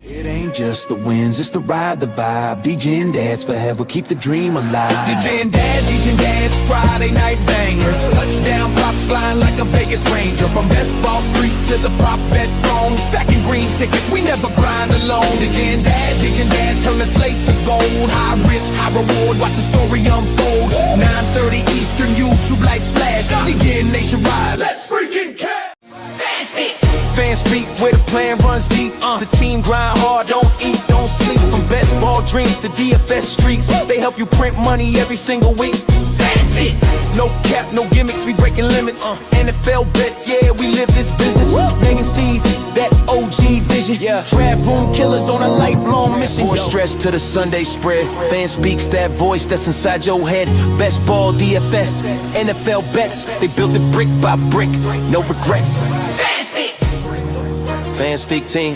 It ain't just the wins, it's the ride, the vibe. DJ and Dad's forever, keep the dream alive. DJ and Dad's Friday night bangers. Touchdown pops flying like a Vegas Ranger. From best ball streets to the prop bet throne. Stacking green tickets, we never grind alone. DJ and Dad's turn the slate to gold. High risk, high reward, watch the story unfold. 9:30 Eastern, YouTube lights flash. DJ and Nation rise. Let's freaking catch! Fanspeak, where the plan runs deep. The team grind hard, don't eat, don't sleep. From best ball dreams to DFS streaks, they help you print money every single week. Fanspeak. No cap, no gimmicks, we breaking limits. NFL bets, yeah, we live this business. Meg and Steve, that OG vision. Yeah. Draft room killers on a lifelong mission. More stress to the Sunday spread. Fanspeak's that voice that's inside your head. Best ball, DFS, NFL bets. They built it brick by brick, no regrets. Fanspeak team,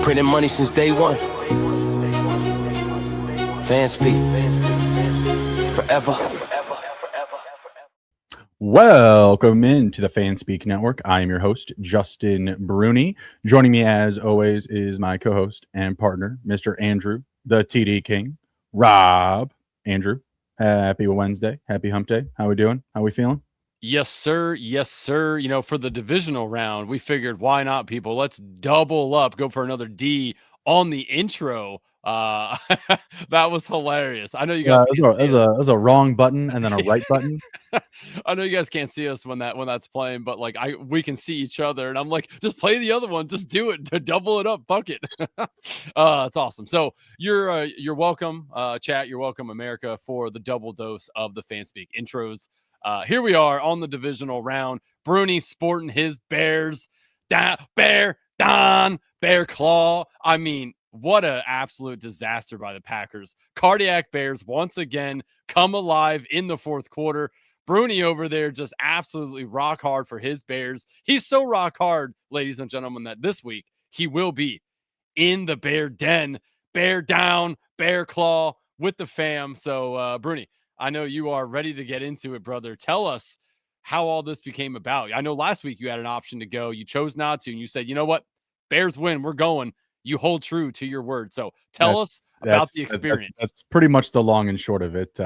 printing money since day one. Fanspeak, forever. Welcome into the Fanspeak Network. I am your host, Justin Bruni. Joining me as always is my co-host and partner, Mr. Andrew, the TD King, Rob. Andrew, happy Wednesday. Happy hump day. How we doing? How we feeling? Yes, sir. Yes, sir. You know, for the divisional round, we figured, why not, people? Let's double up, go for another D on the intro. That was hilarious. I know you guys. There's a wrong button and then a right button. I know you guys can't see us when that's playing, but like we can see each other, and I'm like, just play the other one, just do it to double it up, fuck it. It's awesome. So you're welcome, chat. You're welcome, America, for the double dose of the Fanspeak intros. Here we are on the divisional round. Bruni sporting his Bears, bear claw. I mean, what an absolute disaster by the Packers. Cardiac Bears once again come alive in the fourth quarter. Bruni over there just absolutely rock hard for his Bears. He's so rock hard, ladies and gentlemen, that this week he will be in the Bear Den, bear down, bear claw with the fam. So, Bruni, I know you are ready to get into it, brother. Tell us how all this became about. I know last week you had an option to go. You chose not to, and you said, you know what? Bears win. We're going. You hold true to your word. So tell us about the experience. That's pretty much the long and short of it.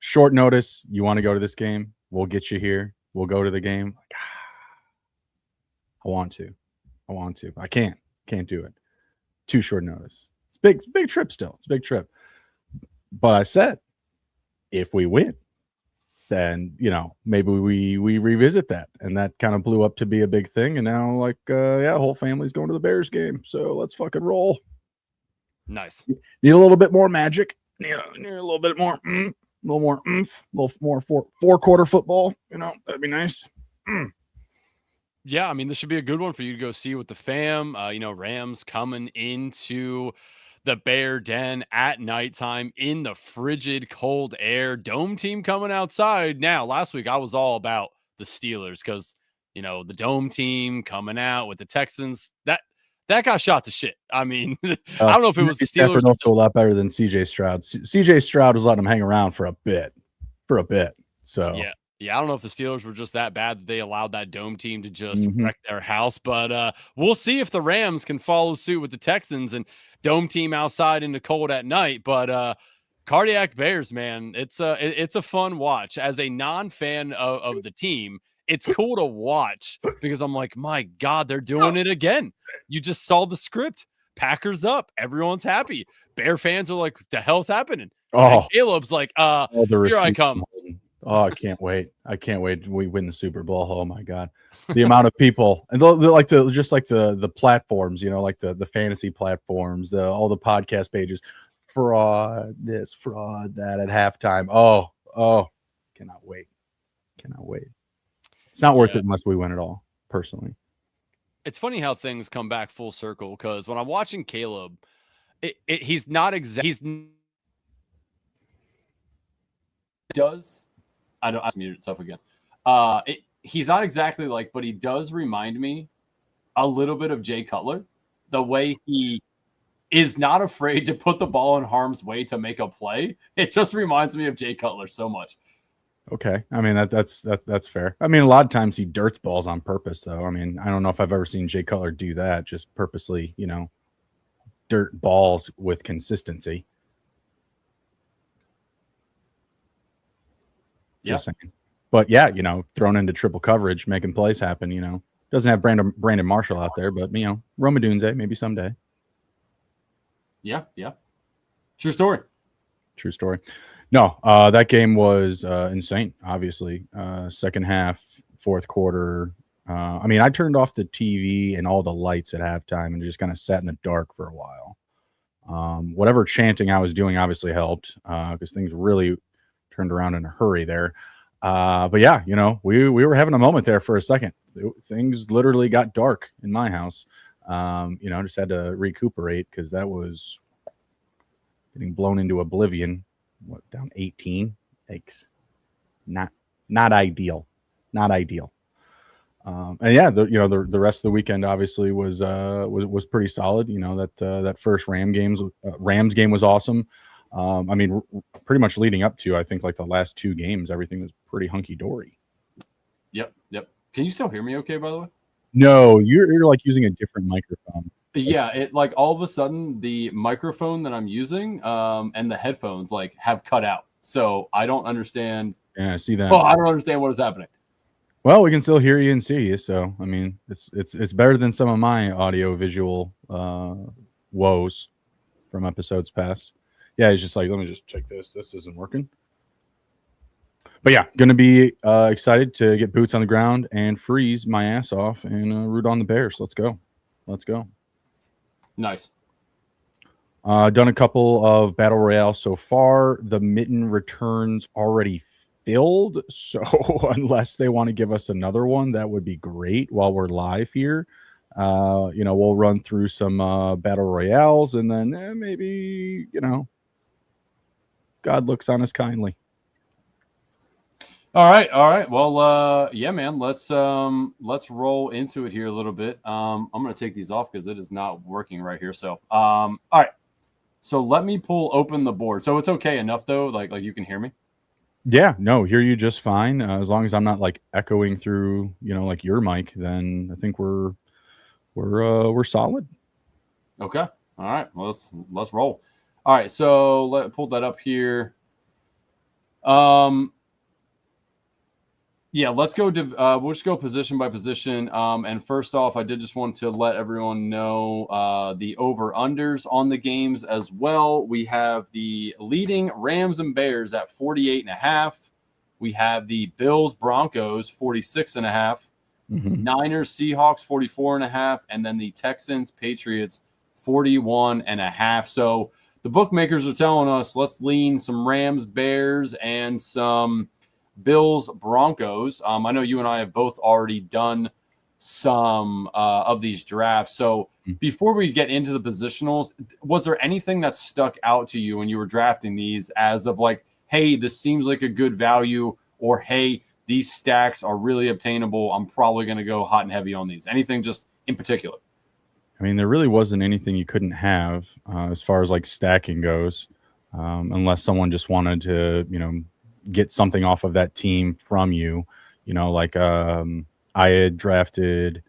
Short notice. You want to go to this game? We'll get you here. We'll go to the game. I want to. I can't do it. Too short notice. It's big trip still. It's a big trip. But I said, if we win, then, you know, maybe we revisit that. And that kind of blew up to be a big thing. And now, like, whole family's going to the Bears game. So let's fucking roll. Nice. Need a little bit more magic. Need a little bit more, a little more oomph, a little more four-quarter football. You know, that'd be nice. Yeah, I mean, this should be a good one for you to go see with the fam. Rams coming into the Bear Den at nighttime in the frigid cold air. Dome team coming outside. Now, last week I was all about the Steelers because, you know, the Dome team coming out with the Texans, that got shot to shit. I mean, I don't know if it was the Steelers. Also a lot better than CJ Stroud. CJ Stroud was letting him hang around for a bit. So yeah, I don't know if the Steelers were just that bad that they allowed that Dome team to just wreck their house, but we'll see if the Rams can follow suit with the Texans and Dome team outside in the cold at night. But Cardiac Bears, man, it's a fun watch. As a non-fan of the team, it's cool to watch because I'm like, my God, they're doing it again. You just saw the script. Packers up. Everyone's happy. Bear fans are like, what the hell's happening? Oh, and Caleb's like, here I come. Oh, I can't wait. We win the Super Bowl. Oh my God. The amount of people, and they're like the platforms, you know, like the fantasy platforms, all the podcast pages, fraud this, fraud that at halftime. Oh, cannot wait. It's not worth it unless we win it all, personally. It's funny how things come back full circle because when I'm watching Caleb, he's not exactly. I don't. I muted itself again. He's not exactly like, but he does remind me a little bit of Jay Cutler. The way he is not afraid to put the ball in harm's way to make a play. It just reminds me of Jay Cutler so much. Okay. I mean, that's fair. I mean, a lot of times he dirts balls on purpose, though. I mean, I don't know if I've ever seen Jay Cutler do that, just purposely, dirt balls with consistency. Just saying. But yeah, thrown into triple coverage, making plays happen, doesn't have Brandon Marshall out there, but Roma Dunze, maybe someday. Yeah. True story. No, that game was insane, obviously. Second half, fourth quarter. I mean, I turned off the TV and all the lights at halftime and just kind of sat in the dark for a while. Whatever chanting I was doing obviously helped because things really turned around in a hurry there. But yeah, we were having a moment there for a second. Things literally got dark in my house. Just had to recuperate because that was getting blown into oblivion. What, down 18? Yikes. Not ideal. Not ideal. And yeah, the rest of the weekend obviously was pretty solid. That first Rams game was awesome. I mean, pretty much leading up to, I think, like the last two games, everything was pretty hunky dory. Yep. Can you still hear me okay, by the way? No, you're like using a different microphone. Yeah, it like all of a sudden the microphone that I'm using and the headphones like have cut out. So I don't understand. Yeah, I see that. Oh, I don't understand what is happening. Well, we can still hear you and see you, so I mean, it's better than some of my audio visual woes from episodes past. Yeah, it's just like, let me just check this. This isn't working. But yeah, going to be excited to get boots on the ground and freeze my ass off and root on the Bears. Let's go. Nice. Done a couple of battle royale so far. The Mitten Returns already filled, so unless they want to give us another one, that would be great while we're live here. We'll run through some battle royales and then maybe, God looks on us kindly. All right. Well, yeah, man. Let's roll into it here a little bit. I'm gonna take these off because it is not working right here. So, all right. So let me open the board. So it's okay enough though, like you can hear me. Yeah, no, hear you just fine. As long as I'm not like echoing through, like your mic, then I think we're solid. Okay. All right. Well, let's roll. All right. So let's pull that up here. Yeah, let's go. We'll just go position by position. And first off, I did just want to let everyone know the over-unders on the games as well. We have the leading Rams and Bears at 48.5. We have the Bills Broncos 46.5. Mm-hmm. Niners Seahawks 44.5, and then the Texans Patriots 41.5. So the bookmakers are telling us let's lean some Rams Bears and some Bills Broncos. I know you and I have both already done some of these drafts. So before we get into the positionals, was there anything that stuck out to you when you were drafting these as of like, hey, this seems like a good value, or hey, these stacks are really obtainable, I'm probably going to go hot and heavy on these? Anything just in particular? I mean, there really wasn't anything you couldn't have as far as like stacking goes, unless someone just wanted to, get something off of that team from you. Like I had drafted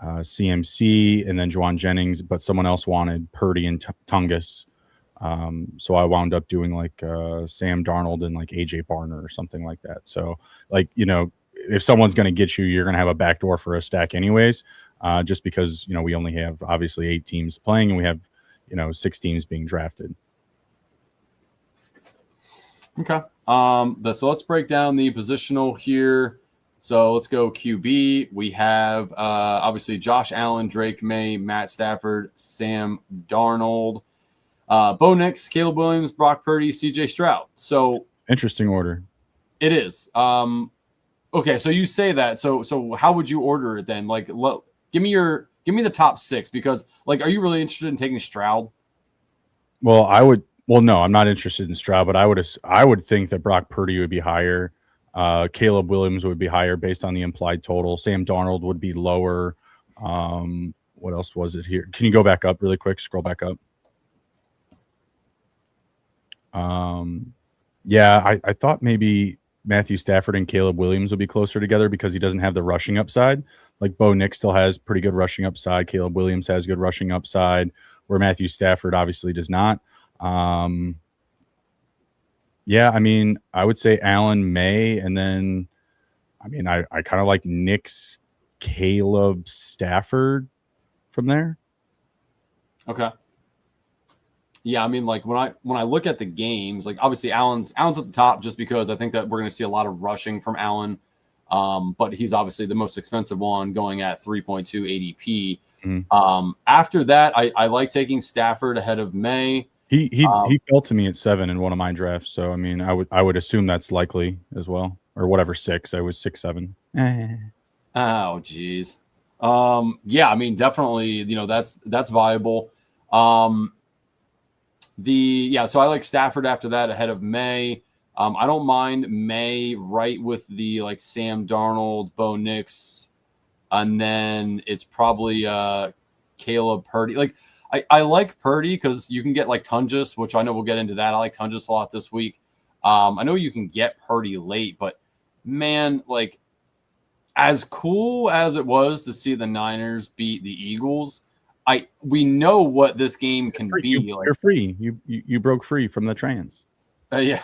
CMC and then Juwan Jennings, but someone else wanted Purdy and Tungus. So I wound up doing like Sam Darnold and like AJ Barner or something like that. So like, if someone's going to get you, you're going to have a backdoor for a stack anyways, just because, we only have obviously 8 teams playing and we have, 6 teams being drafted. Okay. So let's break down the positional here. So let's go QB. We have obviously Josh Allen, Drake May, Matt Stafford, Sam Darnold, Bo Nix, Caleb Williams, Brock Purdy, CJ Stroud. So interesting order. It is. Okay, so you say that. So how would you order it then? Like, give me the top 6, because like, are you really interested in taking Stroud? Well, no, I'm not interested in Stroud, but I would think that Brock Purdy would be higher. Caleb Williams would be higher based on the implied total. Sam Darnold would be lower. What else was it here? Can you go back up really quick? Scroll back up. Yeah, I thought maybe Matthew Stafford and Caleb Williams will be closer together because he doesn't have the rushing upside. Like Bo Nix still has pretty good rushing upside. Caleb Williams has good rushing upside, where Matthew Stafford obviously does not. Yeah, I mean, I would say Allen May, and then, I mean, I kind of like Nix, Caleb, Stafford from there. Okay. Yeah, I mean, like when I look at the games, like obviously Allen's at the top just because I think that we're going to see a lot of rushing from Allen, but he's obviously the most expensive one, going at 3.2 ADP. After that, I like taking Stafford ahead of May. He fell to me at 7 in one of my drafts, so I mean, I would assume that's likely as well, or whatever 6. I was 6, 7. Oh, geez. Yeah, I mean, definitely, that's viable. So I like Stafford after that ahead of May. I don't mind May right with the like Sam Darnold, Bo Nix, and then it's probably Caleb Purdy. Like I like Purdy because you can get like Tungus, which I know we'll get into that. I like Tungus a lot this week. I know you can get Purdy late, but man, like as cool as it was to see the Niners beat the Eagles, we know what this game can be. You're free. You broke free from the trans. Yeah,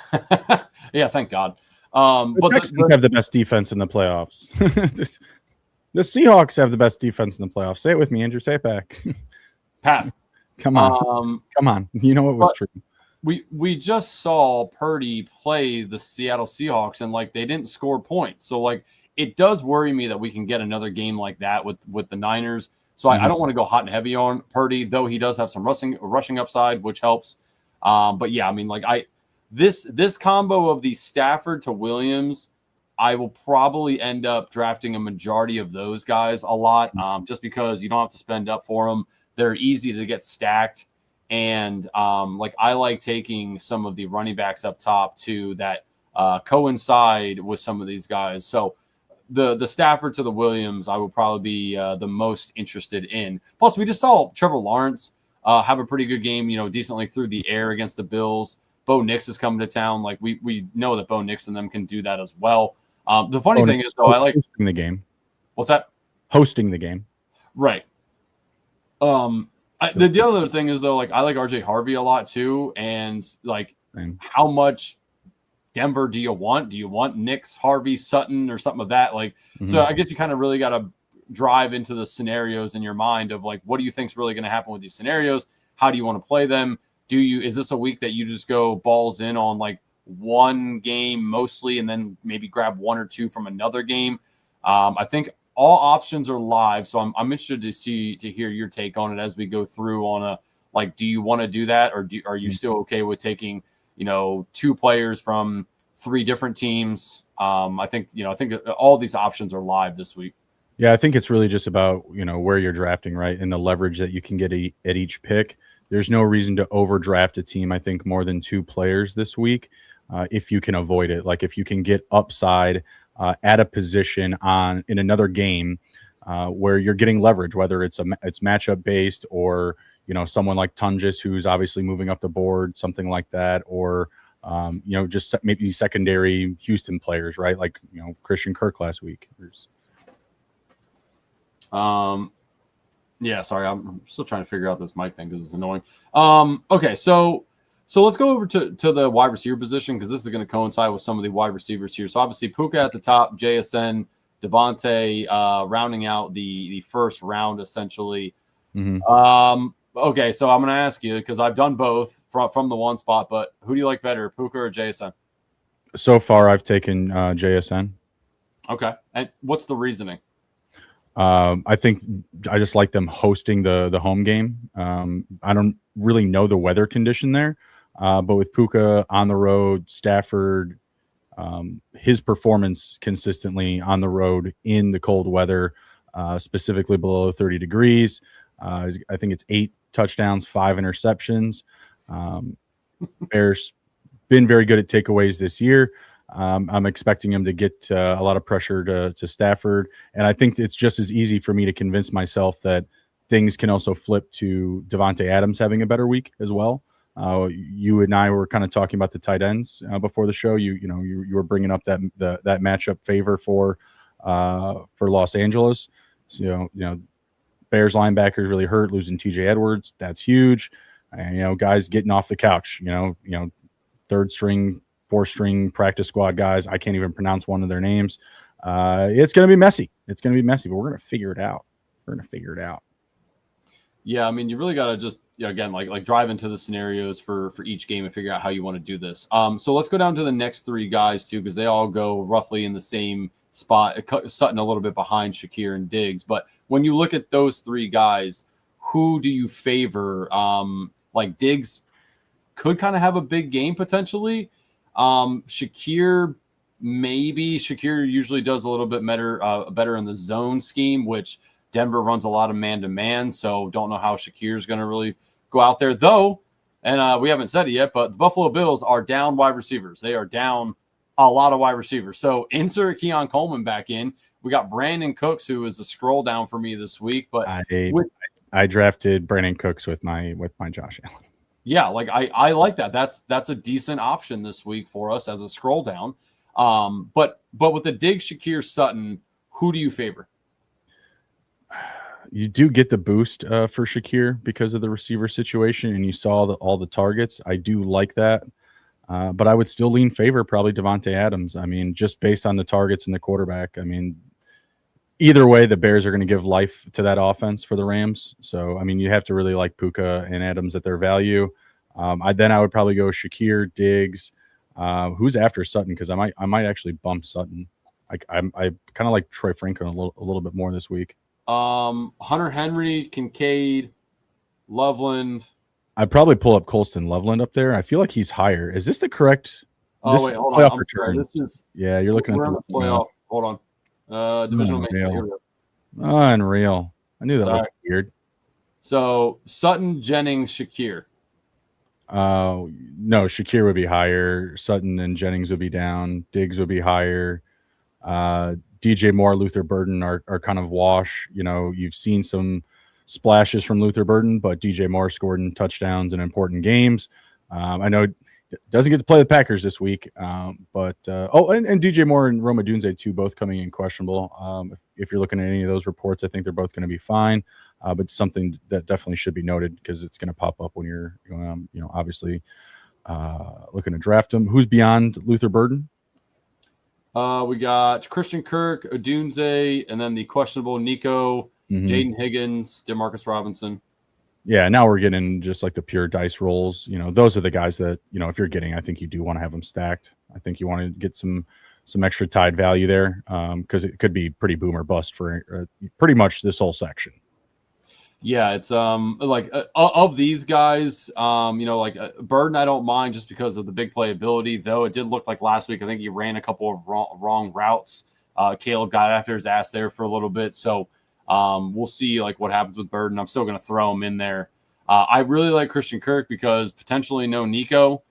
yeah. Thank God. But Texans have the best defense in the playoffs. The Seahawks have the best defense in the playoffs. Say it with me, Andrew. Say it back. Pass. Come on. Come on. You know it was true. We just saw Purdy play the Seattle Seahawks, and like they didn't score points. So like it does worry me that we can get another game like that with the Niners. So I don't want to go hot and heavy on Purdy, though he does have some rushing upside, which helps. But yeah, I mean, like this combo of the Stafford to Williams, I will probably end up drafting a majority of those guys a lot, just because you don't have to spend up for them. They're easy to get stacked, and like I like taking some of the running backs up top too that coincide with some of these guys. So the Stafford to the Williams, I would probably be the most interested in. Plus, we just saw Trevor Lawrence have a pretty good game, decently through the air against the Bills. Bo Nix is coming to town. Like we know that Bo Nix and them can do that as well. The funny thing is, though, I like hosting the game. What's that? Hosting the game. Right. The other thing is, though, like I like RJ Harvey a lot too, and like how much Denver do you want? Do you want Nix, Harvey, Sutton, or something of that? Like, so I guess you kind of really got to drive into the scenarios in your mind of like, what do you think is really going to happen with these scenarios? How do you want to play them? Is this a week that you just go balls in on like one game mostly, and then maybe grab one or two from another game? I think all options are live, so I'm interested to hear your take on it as we go through on a like, do you want to do that, or are you still okay with taking 2 players from 3 different teams? I think all these options are live this week. Yeah, I think it's really just about where you're drafting, right, and the leverage that you can get at each pick. There's no reason to overdraft a team, I think, more than 2 players this week, if you can avoid it. Like if you can get upside at a position in another game where you're getting leverage, whether it's matchup based or someone like Tungus, who's obviously moving up the board, something like that, or just maybe secondary Houston players, right? Like Christian Kirk last week. Yeah, sorry, I'm still trying to figure out this mic thing because it's annoying. Okay, so let's go over to the wide receiver position, because this is going to coincide with some of the wide receivers here. So obviously Puka at the top, JSN, Devontae rounding out the first round essentially. Okay, so I'm going to ask you, because I've done both from the one spot, but who do you like better, Puka or JSN? So far, I've taken JSN. Okay, and what's the reasoning? I think I just like them hosting the home game. I don't really know the weather condition there, but with Puka on the road, Stafford, his performance consistently on the road in the cold weather, specifically below 30 degrees. I think it's 8 touchdowns, 5 interceptions. Bears been very good at takeaways this year. I'm expecting him to get a lot of pressure to Stafford. And I think it's just as easy for me to convince myself that things can also flip to Devontae Adams having a better week as well. You and I were kind of talking about the tight ends before the show. You were bringing up that matchup favor for Los Angeles. So Bears linebackers really hurt, losing TJ Edwards. That's huge. And guys getting off the couch. Third string, fourth string practice squad guys. I can't even pronounce one of their names. It's going to be messy. It's going to be messy, but we're going to figure it out. Yeah, I mean, you really got to just again like drive into the scenarios for each game and figure out how you want to do this. So let's go down to the next three guys too, because they all go roughly in the same spot. Sutton a little bit behind Shakir and Diggs, but when you look at those three guys, who do you favor? Like Diggs could kind of have a big game potentially. Shakir, maybe. Shakir usually does a little bit better in the zone scheme, which Denver runs a lot of man-to-man, so don't know how Shakir's going to really go out there, though. And we haven't said it yet, but the Buffalo Bills are down wide receivers. They are down a lot of wide receivers. So insert Keon Coleman back in. We got Brandon Cooks, who is a scroll down for me this week. But I drafted Brandon Cooks with my Josh Allen. Yeah, like I like that. That's a decent option this week for us as a scroll down. But with the Diggs, Shakir, Sutton, who do you favor? You do get the boost for Shakir because of the receiver situation, and you saw all the targets. I do like that, but I would still lean favor probably Devontae Adams. I mean, just based on the targets and the quarterback. I mean, either way, the Bears are going to give life to that offense for the Rams. So, I mean, you have to really like Puka and Adams at their value. I would probably go Shakir, Diggs. Who's after Sutton? Because I might actually bump Sutton. I kind of like Troy Franklin a little bit more this week. Hunter Henry, Kincaid, Loveland. I'd probably pull up Colston Loveland up there. I feel like he's higher. Is this the correct? Oh, wait, hold on. This is you're looking at the playoff. Hold on. Divisional matchup. Unreal. I knew that looked weird. So Sutton, Jennings, Shakir. No, Shakir would be higher. Sutton and Jennings would be down. Diggs would be higher. DJ Moore, Luther Burden are kind of wash. You've seen some splashes from Luther Burden, but DJ Moore scored in touchdowns in important games. I know doesn't get to play the Packers this week, but and DJ Moore and Rome Odunze too, both coming in questionable. If you're looking at any of those reports, I think they're both going to be fine, but something that definitely should be noted because it's going to pop up when you're obviously looking to draft them. Who's beyond Luther Burden? We got Christian Kirk, Odunze, and then the questionable Nico, Jaden Higgins, DeMarcus Robinson. Yeah, now we're getting just like the pure dice rolls. Those are the guys that, if you're getting, I think you do want to have them stacked. I think you want to get some extra tide value there because it could be pretty boom or bust for pretty much this whole section. Yeah, it's of these guys, Burden I don't mind just because of the big playability, though it did look like last week I think he ran a couple of wrong routes. Caleb got after his ass there for a little bit, so we'll see what happens with Burden. I'm still going to throw him in there. I really like Christian Kirk because potentially no Nico.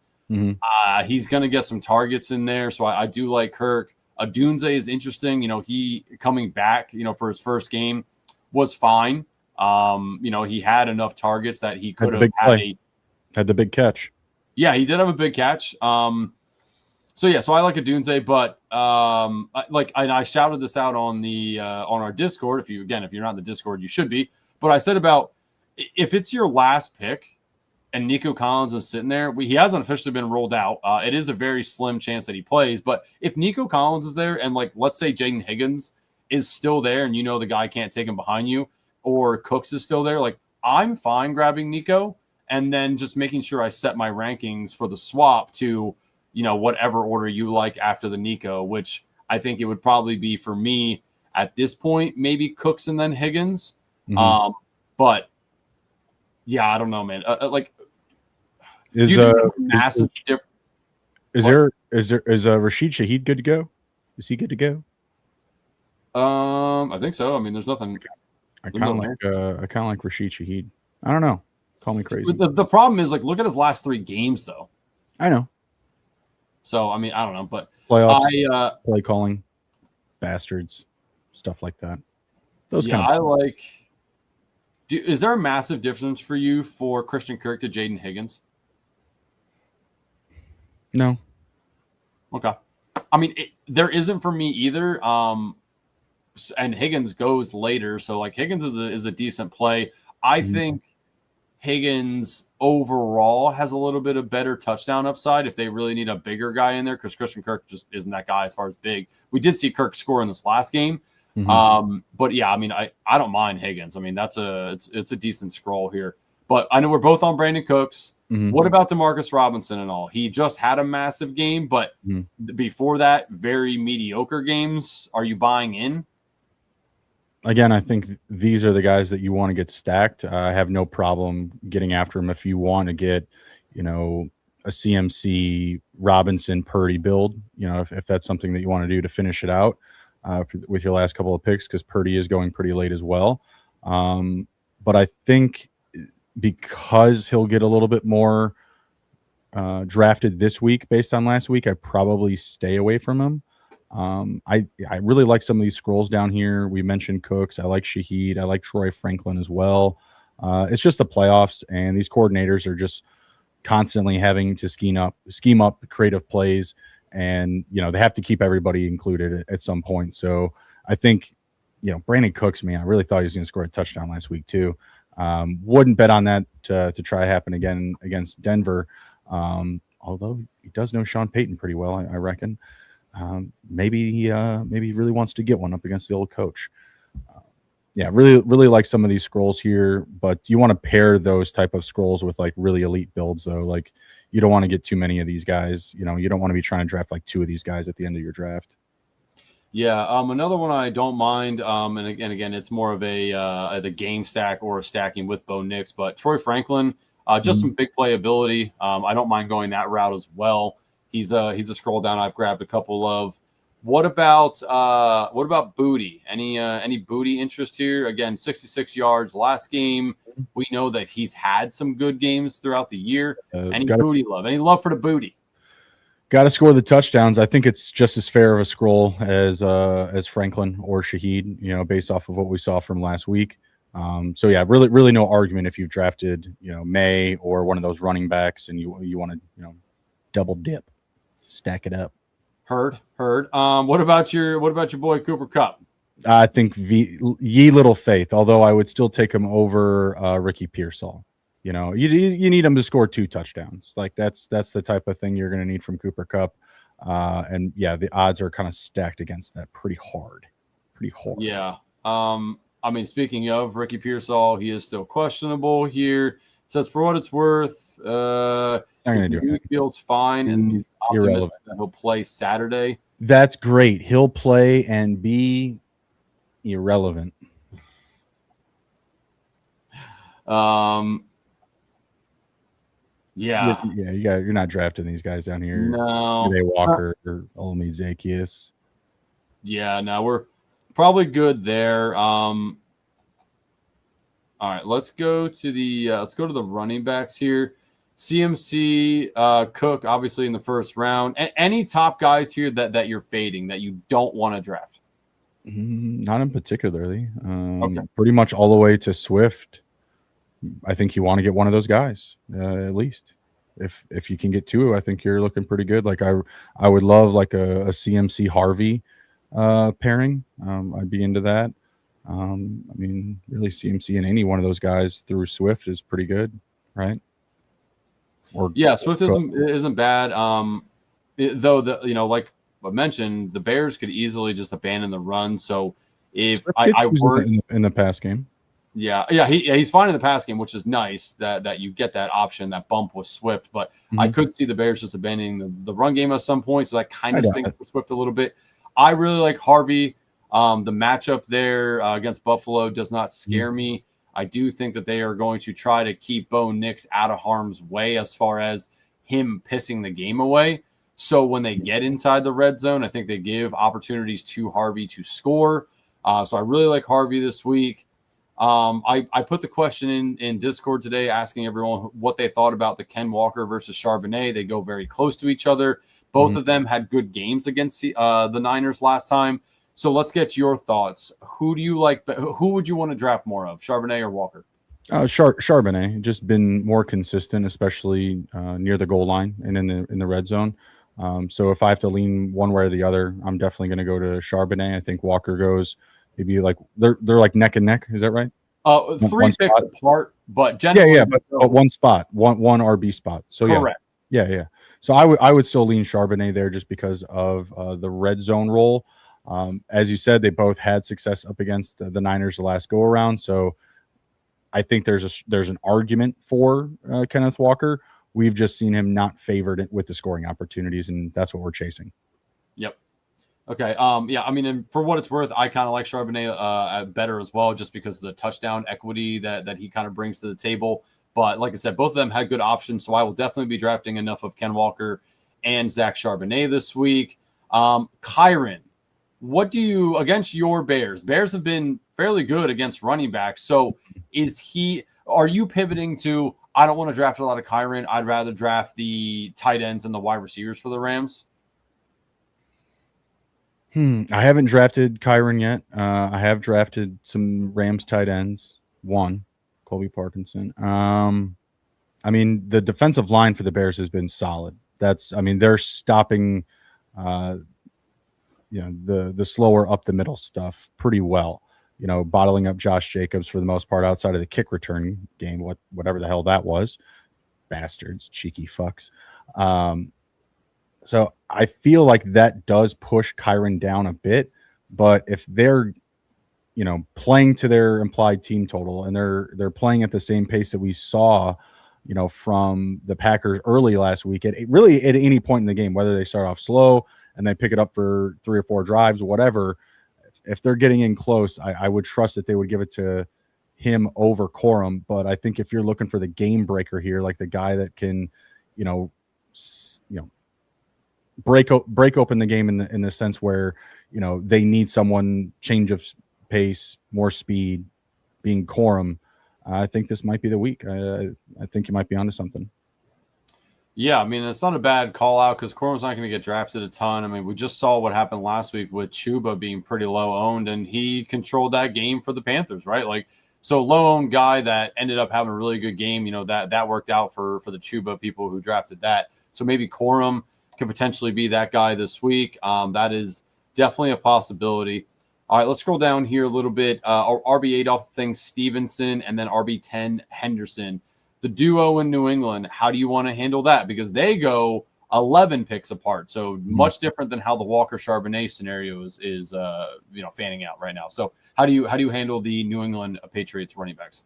He's going to get some targets in there, so I do like Kirk. Odunze is interesting. He coming back, for his first game was fine. He had enough targets that he could have had the big catch. Yeah, he did have a big catch. So I like Odunze, but I shouted this out on our Discord. If you're not in the Discord, you should be. But I said about if it's your last pick and Nico Collins is sitting there, he hasn't officially been rolled out. It is a very slim chance that he plays. But if Nico Collins is there and let's say Jaden Higgins is still there and the guy can't take him behind you, or Cooks is still there, I'm fine grabbing Nico and then just making sure I set my rankings for the swap to, whatever order you like after the Nico, which I think it would probably be for me at this point, maybe Cooks and then Higgins. But yeah, I don't know, man. Is massive difference? Is Rashid Shaheed good to go? Is he good to go? I think so. I mean, there's nothing. I kind of like Rashid Shaheed. I don't know. Call me crazy. The problem is look at his last 3 games though. I know. So I mean, I don't know, but playoffs, play calling, bastards, stuff like that. Those kind of. I like. Is there a massive difference for you for Christian Kirk to Jaden Higgins? No. Okay. I mean, there isn't for me either. And Higgins goes later, so like Higgins is a decent play. I think Higgins overall has a little bit of better touchdown upside if they really need a bigger guy in there, because Christian Kirk just isn't that guy as far as big. We did see Kirk score in this last game. But yeah, I mean, I don't mind Higgins. I mean, it's a decent scroll here. But I know we're both on Brandon Cooks. What about Demarcus Robinson and all? He just had a massive game, but before that, very mediocre games. Are you buying in? Again, I think these are the guys that you want to get stacked. I have no problem getting after them if you want to get, a CMC Robinson Purdy build. If that's something that you want to do to finish it out with your last couple of picks, because Purdy is going pretty late as well. But I think because he'll get a little bit more drafted this week based on last week, I probably stay away from him. I really like some of these scrolls down here. We mentioned Cooks. I like Shaheed. I like Troy Franklin as well. It's just the playoffs, and these coordinators are just constantly having to scheme up creative plays, and they have to keep everybody included at some point. So I think Brandon Cooks, man, I really thought he was going to score a touchdown last week too. Wouldn't bet on that to try to happen again against Denver. Although he does know Sean Payton pretty well, I reckon. Maybe he really wants to get one up against the old coach. Really like some of these scrolls here, but you want to pair those type of scrolls with like really elite builds though. Like you don't want to get too many of these guys. You don't want to be trying to draft like 2 of these guys at the end of your draft. Yeah, another one I don't mind, and again, it's more of the game stack or stacking with Bo Nix, but Troy Franklin, just some big playability. I don't mind going that route as well. He's a scroll down I've grabbed a couple of. What about Booty? Any Booty interest here? Again, 66 yards last game. We know that he's had some good games throughout the year. Any Booty love? Any love for the Booty? Got to score the touchdowns. I think it's just as fair of a scroll as Franklin or Shaheed, based off of what we saw from last week. So yeah, really no argument if you've drafted, May or one of those running backs and you want to, double dip, stack it up. Heard. What about your boy Cooper Kupp? I think ye little faith, although I would still take him over Ricky Pearsall. You need him to score 2 touchdowns. Like that's the type of thing you're going to need from Cooper Kupp. And yeah, the odds are kind of stacked against that pretty hard. Yeah. I mean, speaking of Ricky Pearsall, he is still questionable here. It says for what it's worth, he feels fine and he's optimistic that he'll play Saturday. That's great. He'll play and be irrelevant. Yeah, you're not drafting these guys down here. No, Jay Walker or Olmi Zaccheaus. Yeah, no, we're probably good there. All right, let's go to the running backs here. CMC, Cook, obviously in the first round. Any top guys here that you're fading that you don't want to draft? Not in particularly. Okay. Pretty much all the way to Swift. I think you want to get one of those guys at least. If you can get 2, I think you're looking pretty good. Like I would love like a CMC Harvey pairing. I'd be into that. I mean, really CMC and any one of those guys through Swift is pretty good, right? Swift isn't bad. Though like I mentioned, the Bears could easily just abandon the run. So if I were in the pass game. Yeah, he's fine in the pass game, which is nice that you get that option, that bump with Swift. But I could see the Bears just abandoning the run game at some point, so that kind of stinks for Swift a little bit. I really like Harvey. The matchup there against Buffalo does not scare me. I do think that they are going to try to keep Bo Nix out of harm's way as far as him pissing the game away. So when they get inside the red zone, I think they give opportunities to Harvey to score. So I really like Harvey this week. I put the question in Discord today asking everyone what they thought about the Ken Walker versus Charbonnet. They go very close to each other. Both of them had good games against the Niners last time. So let's get your thoughts. Who do you like? Who would you want to draft more of, Charbonnet or Walker? Charbonnet just been more consistent, especially near the goal line and in the red zone. So if I have to lean one way or the other, I'm definitely going to go to Charbonnet. I think Walker goes maybe like they're like neck and neck. Is that right? Three picks apart, but generally, yeah, but one spot, one RB spot. So correct. Yeah. So I would still lean Charbonnet there just because of the red zone role. As you said, they both had success up against the Niners the last go around. So I think there's an argument for Kenneth Walker. We've just seen him not favored with the scoring opportunities, and that's what we're chasing. Yep. Okay. Yeah. I mean, and for what it's worth, I kind of like Charbonnet better as well, just because of the touchdown equity that he kind of brings to the table. But like I said, both of them had good options, so I will definitely be drafting enough of Ken Walker and Zach Charbonnet this week. Kyron, what do you against your Bears? Bears have been fairly good against running backs. So are you pivoting to, I don't want to draft a lot of Kyron. I'd rather draft the tight ends and the wide receivers for the Rams? I haven't drafted Kyron yet. I have drafted some Rams tight ends. One, Colby Parkinson. I mean, the defensive line for the Bears has been solid. They're stopping, the slower up the middle stuff pretty well. Bottling up Josh Jacobs for the most part outside of the kick return game, whatever the hell that was. Bastards, cheeky fucks. So I feel like that does push Kyron down a bit, but if they're, playing to their implied team total and they're playing at the same pace that we saw, from the Packers early last week, at any point in the game, whether they start off slow and they pick it up for 3 or 4 drives, whatever, if they're getting in close, I would trust that they would give it to him over Corum. But I think if you're looking for the game breaker here, like the guy that can, break open the game in the sense where, they need someone change of pace, more speed, being Corum, I think this might be the week. I think you might be onto something. Yeah, I mean, it's not a bad call out because Corum's not going to get drafted a ton. I mean, we just saw what happened last week with Chuba being pretty low owned, and he controlled that game for the Panthers, right? Like, so low owned guy that ended up having a really good game, that worked out for the Chuba people who drafted that. So maybe Corum could potentially be that guy this week. That is definitely a possibility. All right, let's scroll down here a little bit. RB8 off the thing, Stevenson, and then RB10, Henderson. The duo in New England, how do you want to handle that? Because they go 11 picks apart. So much different than how the Walker Charbonnet scenario is fanning out right now. So how do you handle the New England Patriots running backs?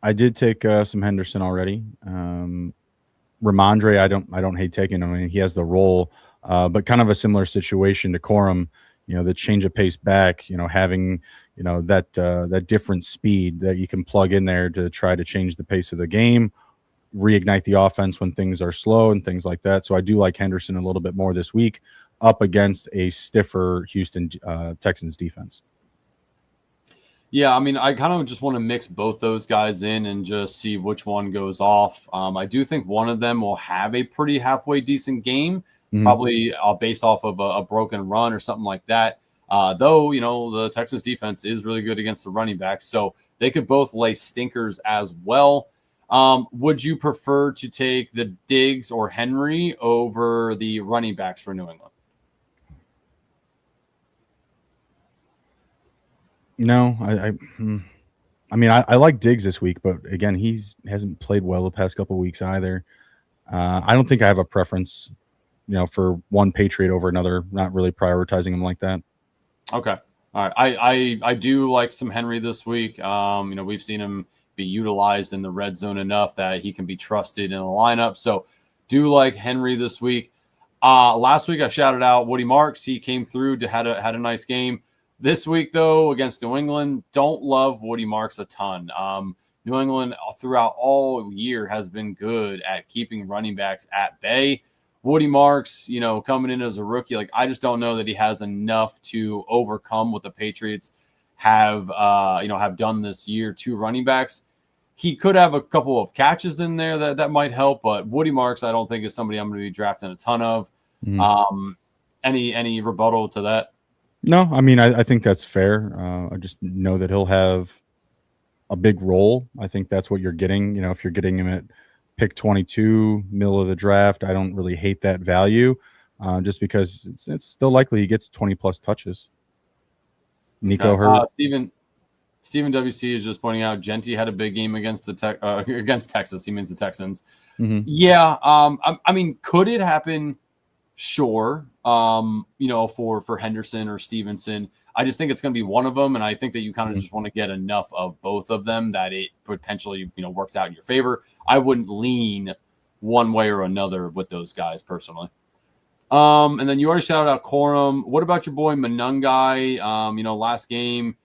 I did take some Henderson already. Ramondre, I don't hate taking him. I mean, he has the role, but kind of a similar situation to Corum. The change of pace back. Having that different speed that you can plug in there to try to change the pace of the game, reignite the offense when things are slow and things like that. So I do like Henderson a little bit more this week up against a stiffer Houston Texans defense. Yeah, I mean, I kind of just want to mix both those guys in and just see which one goes off. I do think one of them will have a pretty halfway decent game, probably based off of a broken run or something like that. Though, the Texans defense is really good against the running backs, so they could both lay stinkers as well. Would you prefer to take the Diggs or Henry over the running backs for New England? No, I like Diggs this week, but again, hasn't played well the past couple of weeks either. I don't think I have a preference, for one Patriot over another. Not really prioritizing him like that. Okay, all right. I do like some Henry this week. We've seen him be utilized in the red zone enough that he can be trusted in a lineup. So, do like Henry this week. Last week I shouted out Woody Marks. He came through had a nice game. This week, though, against New England, don't love Woody Marks a ton. New England throughout all year has been good at keeping running backs at bay. Woody Marks, coming in as a rookie, I just don't know that he has enough to overcome what the Patriots have done this year to running backs. He could have a couple of catches in there that might help, but Woody Marks, I don't think is somebody I'm going to be drafting a ton of. Any rebuttal to that? No, I mean, I think that's fair. I just know that he'll have a big role. I think that's what you're getting. You know, if you're getting him at pick 22, middle of the draft, I don't really hate that value, just because it's still likely he gets 20 plus touches. Nico Hurt. Stephen WC is just pointing out Genty had a big game against against Texas. He means the Texans. Mm-hmm. Yeah. I mean, could it happen? Sure. You know, for Henderson or Stevenson, I just think it's going to be one of them. And I think that you kind of just want to get enough of both of them that it potentially, you know, works out in your favor. I wouldn't lean one way or another with those guys personally. And then you already shouted out Corum. What about your boy Manungai? You know, last game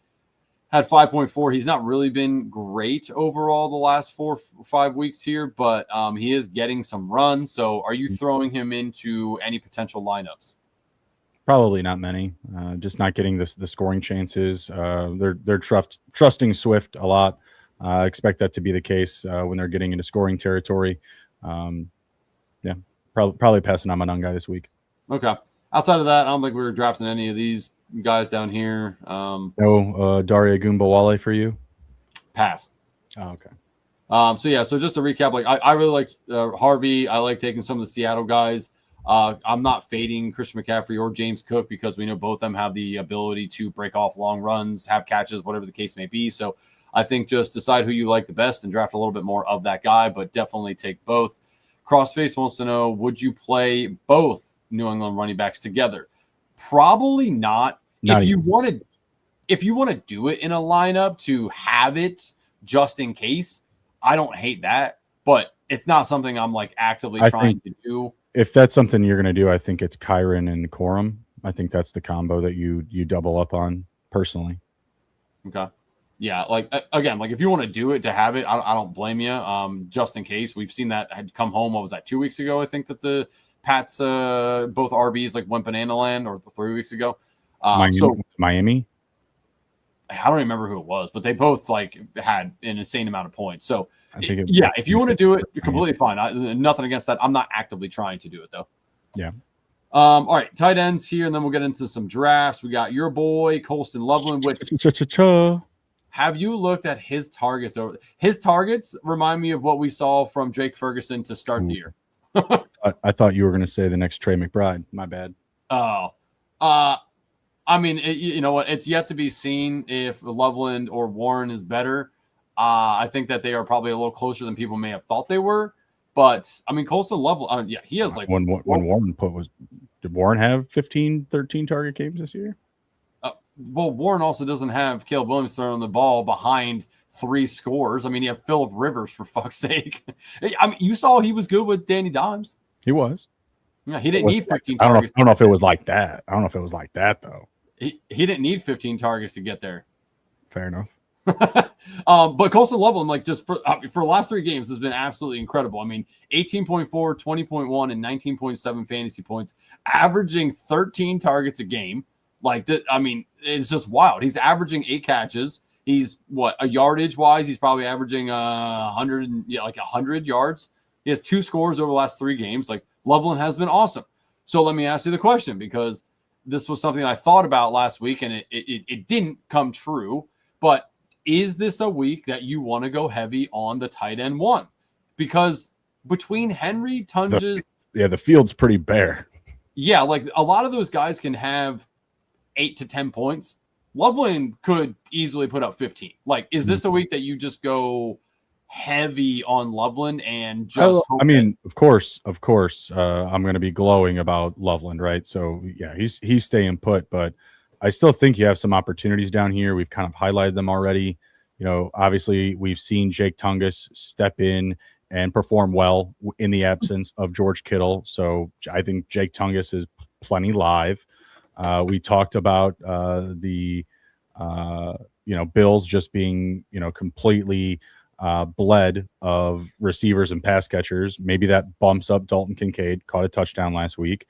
had 5.4. He's not really been great overall the last 4 or 5 weeks here, but he is getting some run. So are you throwing him into any potential lineups? Probably not many. Just not getting the scoring chances. They're trusting Swift a lot. I expect that to be the case when they're getting into scoring territory. Yeah, probably passing on Manungai this week. Okay. Outside of that, I don't think we were drafting any of these guys down here. No Daria Gumbawale for you? Pass. Oh, okay. So just to recap, like I really like Harvey. I like taking some of the Seattle guys. I'm not fading Christian McCaffrey or James Cook because we know both of them have the ability to break off long runs, have catches, whatever the case may be. So I think just decide who you like the best and draft a little bit more of that guy, but definitely take both. Crossface wants to know, would you play both New England running backs together? Probably not. If you want to do it in a lineup to have it just in case, I don't hate that, but it's not something I'm like actively trying to do. If that's something you're going to do, I think it's Kyron and Corum. I think that's the combo that you double up on personally. Okay. Yeah. Like, again, like if you want to do it to have it, I don't blame you. Just in case. We've seen that had come home. What was that, 2 weeks ago? I think that the Pats, both RBs like went banana land, or 3 weeks ago. Miami. I don't remember who it was, but they both like had an insane amount of points. So if you want to do it, you're completely fine. Nothing against that. I'm not actively trying to do it though. Yeah. All right, tight ends here, and then we'll get into some drafts. We got your boy Colston Loveland. Which have you looked at his targets? His targets remind me of what we saw from Drake Ferguson to start the year. I thought you were going to say the next Trey McBride. My bad. Oh, I mean, you know what? It's yet to be seen if Loveland or Warren is better. I think that they are probably a little closer than people may have thought they were. But, I mean, Colston Loveland, yeah, he has like... When Warren did Warren have 15, 13 target games this year? Well, Warren also doesn't have Caleb Williams throwing the ball behind 3 scores. I mean, you have Phillip Rivers, for fuck's sake. I mean, you saw he was good with Danny Dimes. He was. Yeah, he didn't need 15 targets. I don't know if it was like that. I don't know if it was like that, though. He didn't need 15 targets to get there. Fair enough. But Colston Loveland, like just for the last 3 games, has been absolutely incredible. I mean, 18.4, 20.1, and 19.7 fantasy points, averaging 13 targets a game. Like, I mean, it's just wild. He's averaging 8 catches. He's yardage wise, he's probably averaging 100 yards. He has 2 scores over the last 3 games. Like, Loveland has been awesome. So let me ask you the question, because this was something I thought about last week and it didn't come true. But is this a week that you want to go heavy on the tight end one? Because between Henry, Tunges, the field's pretty bare. Yeah, like a lot of those guys can have 8 to 10 points. Loveland could easily put up 15. Like, is this a week that you just go heavy on Loveland and just I mean, of course, I'm going to be glowing about Loveland, right? So yeah, he's staying put, but I still think you have some opportunities down here. We've kind of highlighted them already. You know, obviously we've seen Jake Tungus step in and perform well in the absence of George Kittle. So I think Jake Tungus is plenty live. We talked about the Bills just being, completely bled of receivers and pass catchers. Maybe that bumps up Dalton Kincaid, caught a touchdown last week.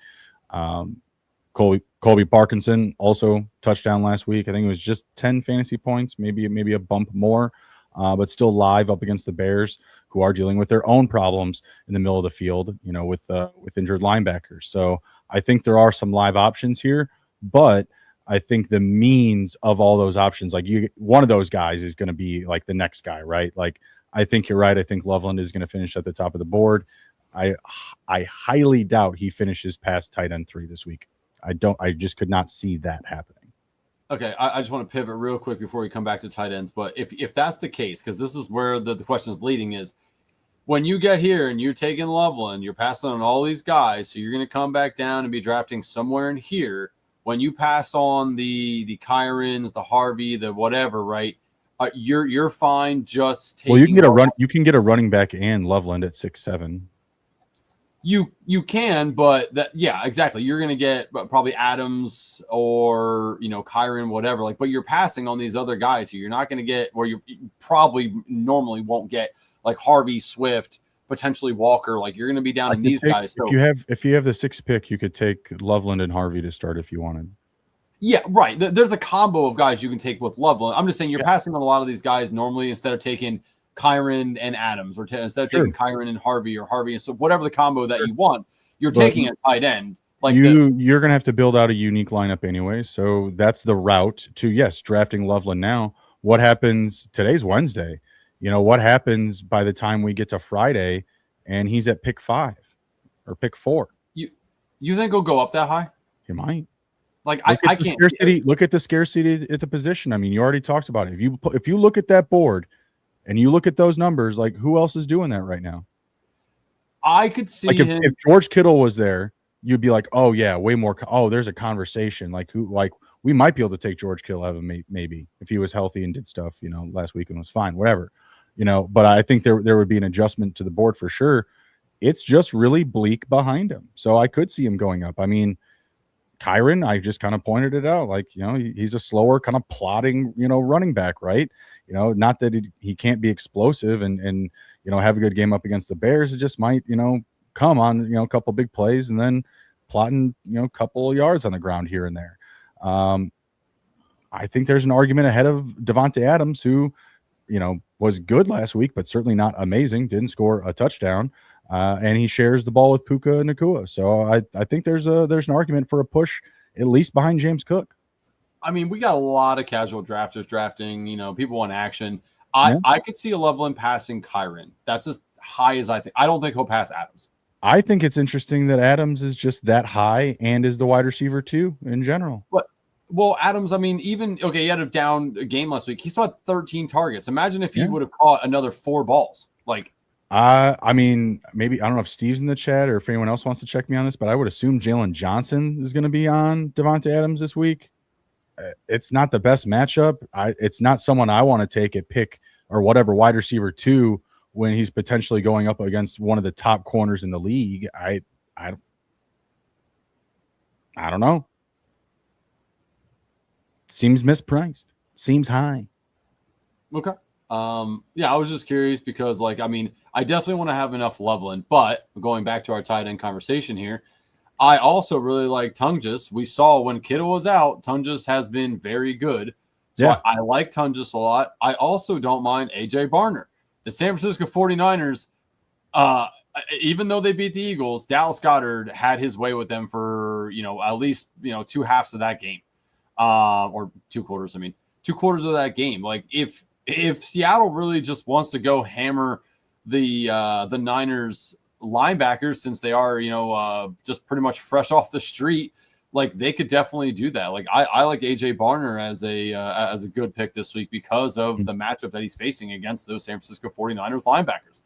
Colby Parkinson also touchdown last week. I think it was just 10 fantasy points, maybe a bump more, but still live up against the Bears, who are dealing with their own problems in the middle of the field, with injured linebackers. So I think there are some live options here, but I think the means of all those options, like one of those guys is going to be like the next guy, right? Like, I think you're right. I think Loveland is going to finish at the top of the board. I highly doubt he finishes past tight end 3 this week. I just could not see that happening. Okay, I just want to pivot real quick before we come back to tight ends. But if that's the case, because this is where the question is leading, is when you get here and you're taking Loveland, you're passing on all these guys, so you're going to come back down and be drafting somewhere in here. When you pass on the Kyrens, the Harvey, the whatever, right? You're fine just taking. Well, you can get a run. You can get a running back and Loveland at 6'7". You can, but yeah, exactly. You're going to get probably Adams or, Kyren, whatever. But you're passing on these other guys. So you're not going to get where you probably normally won't get like Harvey, Swift, potentially Walker. You're going to be down in these guys. So if you have the 6th pick, you could take Loveland and Harvey to start if you wanted. Yeah, right. There's a combo of guys you can take with Loveland. I'm just saying you're passing on a lot of these guys normally instead of taking Kyren and Adams, or instead of taking Kyren and Harvey, or Harvey, and so whatever the combo that you want, you're taking a tight end. You're gonna have to build out a unique lineup anyway, so that's the route to drafting Loveland now. What happens? Today's Wednesday. What happens by the time we get to Friday, and he's at pick 5 or pick 4? You think he'll go up that high? He might. I can't. Look at the scarcity at the position. I mean, you already talked about it. If you look at that board. And you look at those numbers, who else is doing that right now? I could see him. If George Kittle was there, you'd be like, oh yeah, way more. Oh, there's a conversation. We might be able to take George Kittle maybe if he was healthy and did stuff, last week and was fine, whatever, But I think there would be an adjustment to the board for sure. It's just really bleak behind him, so I could see him going up. I mean, Kyren, I just kind of pointed it out. He's a slower, kind of plodding, running back, right? Not that he can't be explosive and have a good game up against the Bears. It just might, come on, a couple big plays and then plotting, a couple of yards on the ground here and there. I think there's an argument ahead of Devontae Adams, who, was good last week, but certainly not amazing. Didn't score a touchdown. And he shares the ball with Puka Nacua. So I think there's an argument for a push, at least behind James Cook. I mean, we got a lot of casual drafters drafting, people want action. I could see a Loveland passing Kyren. That's as high as I think. I don't think he'll pass Adams. I think it's interesting that Adams is just that high and is the wide receiver too in general. Well, Adams, I mean, he had a down game last week. He still had 13 targets. Imagine if he would have caught another 4 balls. I mean, maybe I don't know if Steve's in the chat or if anyone else wants to check me on this, but I would assume Jalen Johnson is going to be on Devontae Adams this week. It's not the best matchup. It's not someone I want to take at pick or whatever wide receiver 2 when he's potentially going up against one of the top corners in the league. I don't know. Seems mispriced. Seems high. Okay. I was just curious because, I definitely want to have enough Loveland, but going back to our tight end conversation here, I also really like Tungus. We saw when Kittle was out, Tungus has been very good. So I like Tungus a lot. I also don't mind A.J. Barner. The San Francisco 49ers, even though they beat the Eagles, Dallas Goedert had his way with them for, at least, 2 halves of that game. Or 2 quarters, 2 quarters of that game. If Seattle really just wants to go hammer the Niners linebackers, since they are, just pretty much fresh off the street, they could definitely do that. I like AJ Barner as a good pick this week because of the matchup that he's facing against those San Francisco 49ers linebackers.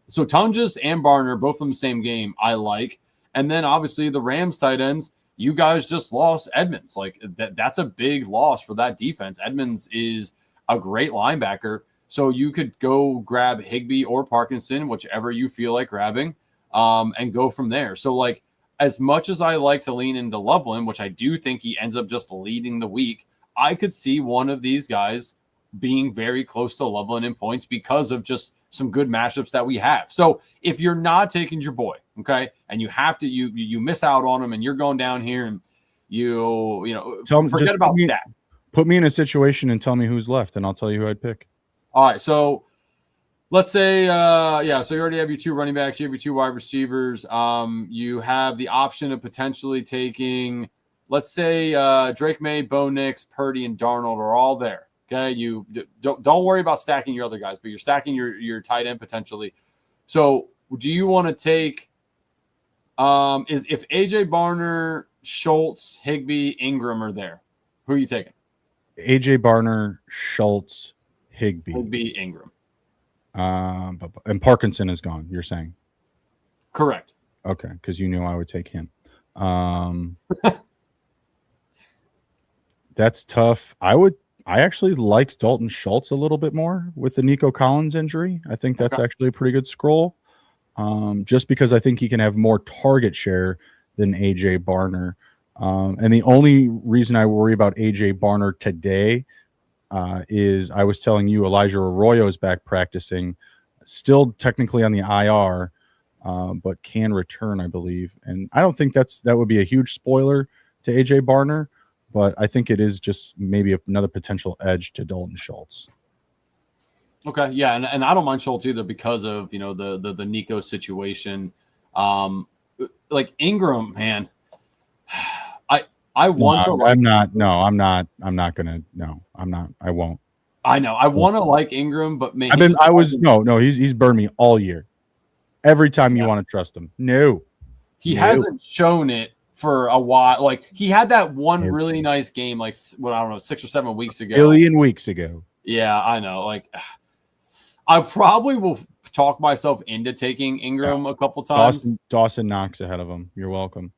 So Tungus and Barner, both from the same game, I like. And then obviously the Rams tight ends, you guys just lost Edmonds. That's a big loss for that defense. Edmonds is a great linebacker. So you could go grab Higbee or Parkinson, whichever you feel like grabbing, and go from there. So, as much as I like to lean into Loveland, which I do think he ends up just leading the week, I could see one of these guys being very close to Loveland in points because of just some good matchups that we have. So if you're not taking your boy, okay, and you have to, you miss out on him and you're going down here and forget about stats. Put me in a situation and tell me who's left, and I'll tell you who I'd pick. All right, so let's say, so you already have your 2 running backs, you have your 2 wide receivers. You have the option of potentially taking let's say Drake May, Bo Nix, Purdy, and Darnold are all there. Okay, you don't worry about stacking your other guys, but you're stacking your tight end potentially. So, do you want to take? If AJ Barner, Schultz, Higbee, Ingram are there, who are you taking? AJ Barner, Schultz, Higbee, Ingram. And Parkinson is gone. You're saying? Correct. Okay, because you knew I would take him. That's tough. I actually like Dalton Schultz a little bit more with the Nico Collins injury. I think that's actually a pretty good scroll. Just because I think he can have more target share than AJ Barner. And the only reason I worry about AJ Barner today is I was telling you Elijah Arroyo is back practicing, still technically on the IR, but can return, I believe. And I don't think that would be a huge spoiler to AJ Barner, but I think it is just maybe another potential edge to Dalton Schultz. Okay, yeah, and I don't mind Schultz either because of the Nico situation. Like Ingram, man, I want to. I'm not. No, I'm not. I'm not gonna. No, I'm not. I won't. I know. I want to like Ingram, but man, he's burned me all year. Every time you want to trust him, he hasn't shown it for a while. Like he had that one really nice game, like I don't know, 6 or 7 weeks ago. Billion weeks ago. Yeah, I know. Like I probably will talk myself into taking Ingram a couple times. Dawson Knox ahead of him. You're welcome.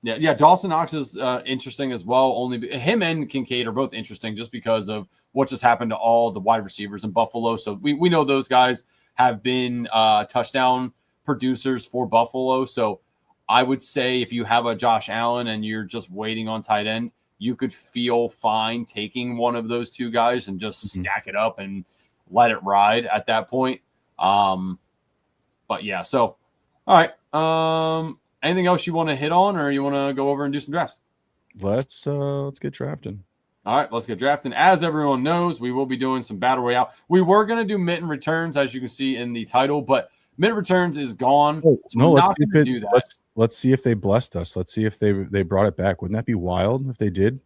Yeah. Dawson Knox is interesting as well. Only him and Kincaid are both interesting just because of what just happened to all the wide receivers in Buffalo. So we know those guys have been touchdown producers for Buffalo. So I would say if you have a Josh Allen and you're just waiting on tight end, you could feel fine taking one of those two guys and just stack it up and let it ride at that point. But yeah, so all right. Anything else you want to hit on, or you want to go over and do some drafts? Let's get drafting. All right, let's get drafting. As everyone knows, we will be doing some battle royale. We were going to do Mitten Returns, as you can see in the title, but Mitten Returns is gone. Oh, so no, we're not going to do that. Let's see if they blessed us. Let's see if they brought it back. Wouldn't that be wild if they did?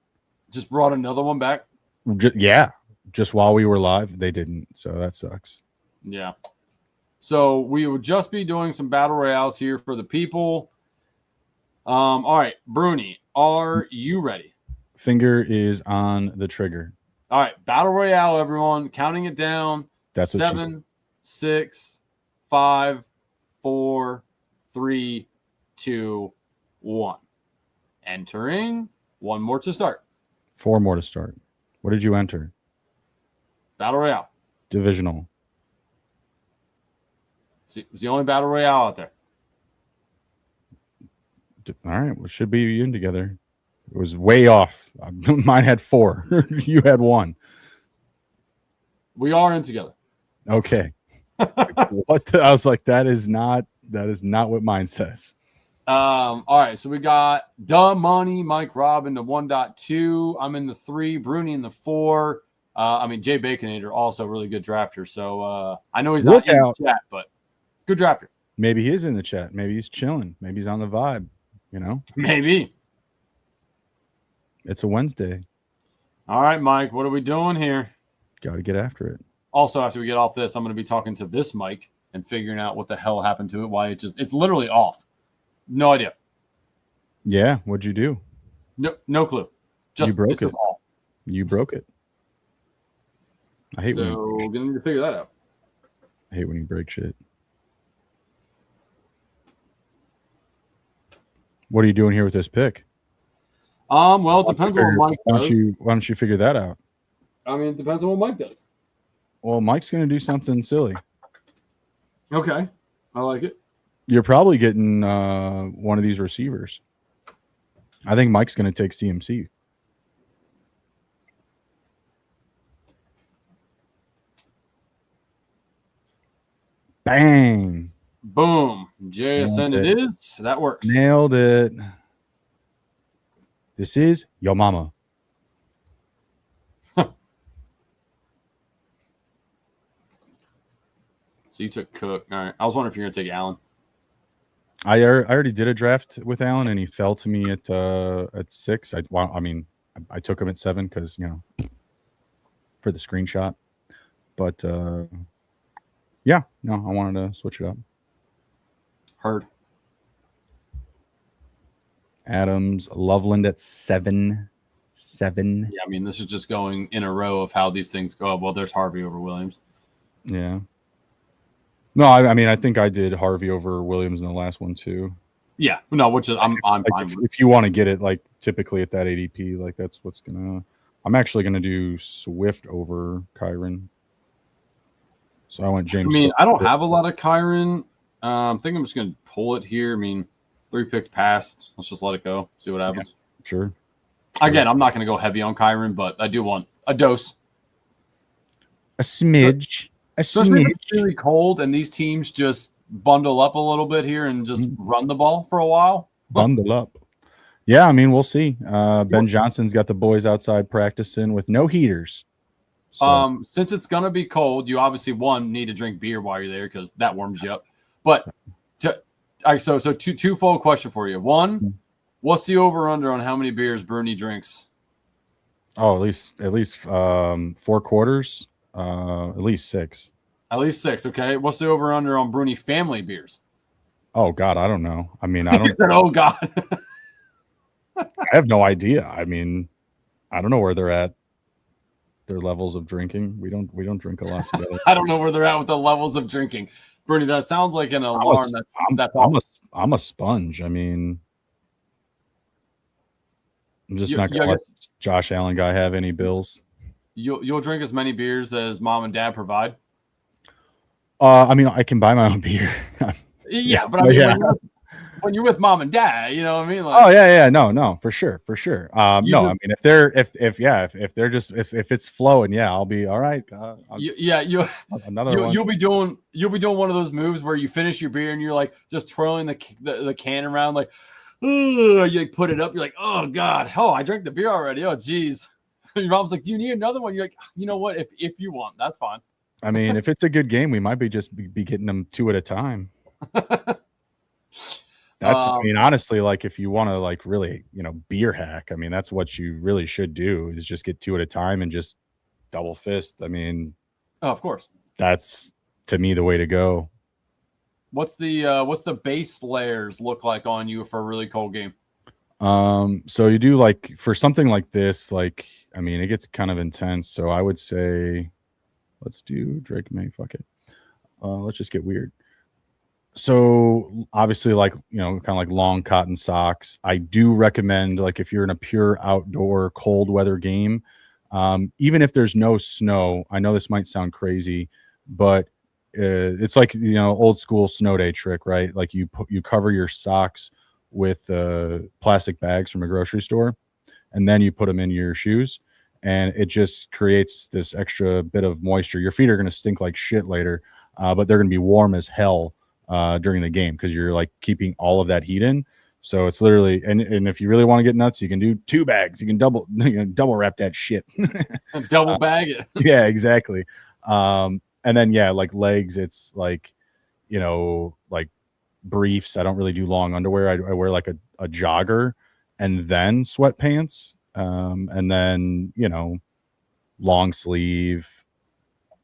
Just brought another one back? Just while we were live, they didn't. So that sucks. Yeah. So we would just be doing some battle royales here for the people. All right, Bruni, are you ready? Finger is on the trigger. All right, battle royale, everyone. Counting it down. That's 7, 6, 5, 4, 3, 2, 1. Entering. One more to start. 4 more to start. What did you enter? Battle royale. Divisional. See, it was the only battle royale out there. All right, well, should be you in together. It was way off. Mine had 4. You had 1. We are in together. Okay. I was like, that is not what mine says. All right, so we got Duh Money, Mike Rob in the 1.2. I'm in the 3, Bruni in the 4. Jay Baconator, also a really good drafter. So I know he's not in the chat, but good drafter. Maybe he is in the chat. Maybe he's chilling. Maybe he's on the vibe. Maybe. It's a Wednesday. All right, Mike, what are we doing here? Got to get after it. Also, after we get off this, I'm going to be talking to this mic and figuring out what the hell happened to it, why it's literally off. No idea. Yeah, what'd you do? No clue. You broke it. Off. You broke it. I hate we're going to need to figure that out. I hate when you break shit. What are you doing here with this pick? Well, it depends on what Mike does. Why don't you figure that out? It depends on what Mike does. Well, Mike's going to do something silly. Okay. I like it. You're probably getting one of these receivers. I think Mike's going to take CMC. Bang. Boom. JSN it is. That works. Nailed it. This is your mama. So you took Cook. All right. I was wondering if you're going to take Allen. I already did a draft with Alan, and he fell to me at 6. I took him at 7 because for the screenshot. But yeah, no, I wanted to switch it up. Heard. Adams, Loveland at 7. Yeah, I mean, this is just going in a row of how these things go. Well, there's Harvey over Williams. Yeah. No, I mean, I think I did Harvey over Williams in the last one too. Yeah, no, which is I'm Like, fine with. if you want to get it like typically at that ADP, like that's what's gonna. I'm actually gonna do Swift over Kyron. So I went James. I mean, I don't have a lot of Kyron. I think I'm just gonna pull it here. I mean, 3 picks passed. Let's just let it go. See what happens. Yeah, sure. Again, I'm not gonna go heavy on Kyron, but I do want a dose. A smidge. Especially if it's really cold and these teams just bundle up a little bit here and just run the ball for a while. Bundle up. Yeah, I mean, we'll see. Ben Johnson's got the boys outside practicing with no heaters. So. Since it's gonna be cold, you obviously need to drink beer while you're there because that warms you up. But so twofold question for you. One, what's the over under on how many beers Bruni drinks? Oh, at least 4 quarters. At least 6. At least 6. Okay. What's the over under on Bruni family beers? Oh God, I don't know. I mean, I don't. He said, "Oh God." I have no idea. I mean, I don't know where they're at. Their levels of drinking. We don't drink a lot together. I don't know where they're at with the levels of drinking. Bruni, that sounds like an alarm. I'm a sponge. I mean, I'm just not gonna let Josh Allen guy have any bills. You'll drink as many beers as mom and dad provide. I mean, I can buy my own beer. Yeah, but I mean, when you're with mom and dad, you know what I mean? Like, oh yeah, no, for sure. No, I mean, if it's flowing, yeah, I'll be all right. You'll be doing one of those moves where you finish your beer and you're like just twirling the can around, like, you put it up, you're like, oh God, I drank the beer already. Oh geez. Your mom's like, do you need another one? You're like, you know what? If you want, that's fine. I mean, if it's a good game, we might be getting them 2 at a time. I mean, honestly, like if you want to like really, beer hack, I mean, that's what you really should do is just get 2 at a time and just double fist. I mean, of course, that's to me the way to go. What's the base layers look like on you for a really cold game? So you do like for something like this, like, I mean, it gets kind of intense. So I would say, let's do Drake May. Fuck it. Let's just get weird. So obviously, like, kind of like long cotton socks. I do recommend, like, if you're in a pure outdoor cold weather game, even if there's no snow, I know this might sound crazy, but it's like, old school snow day trick, right? Like you cover your socks with plastic bags from a grocery store, and then you put them in your shoes, and it just creates this extra bit of moisture. Your feet are going to stink like shit later, but they're going to be warm as hell during the game because you're like keeping all of that heat in. So it's literally, and if you really want to get nuts, you can do 2 bags. You can double wrap that shit. Double bag it. Yeah, exactly. And then like legs, it's like, like briefs. I don't really do long underwear. I wear like a jogger and then sweatpants, and then long sleeve,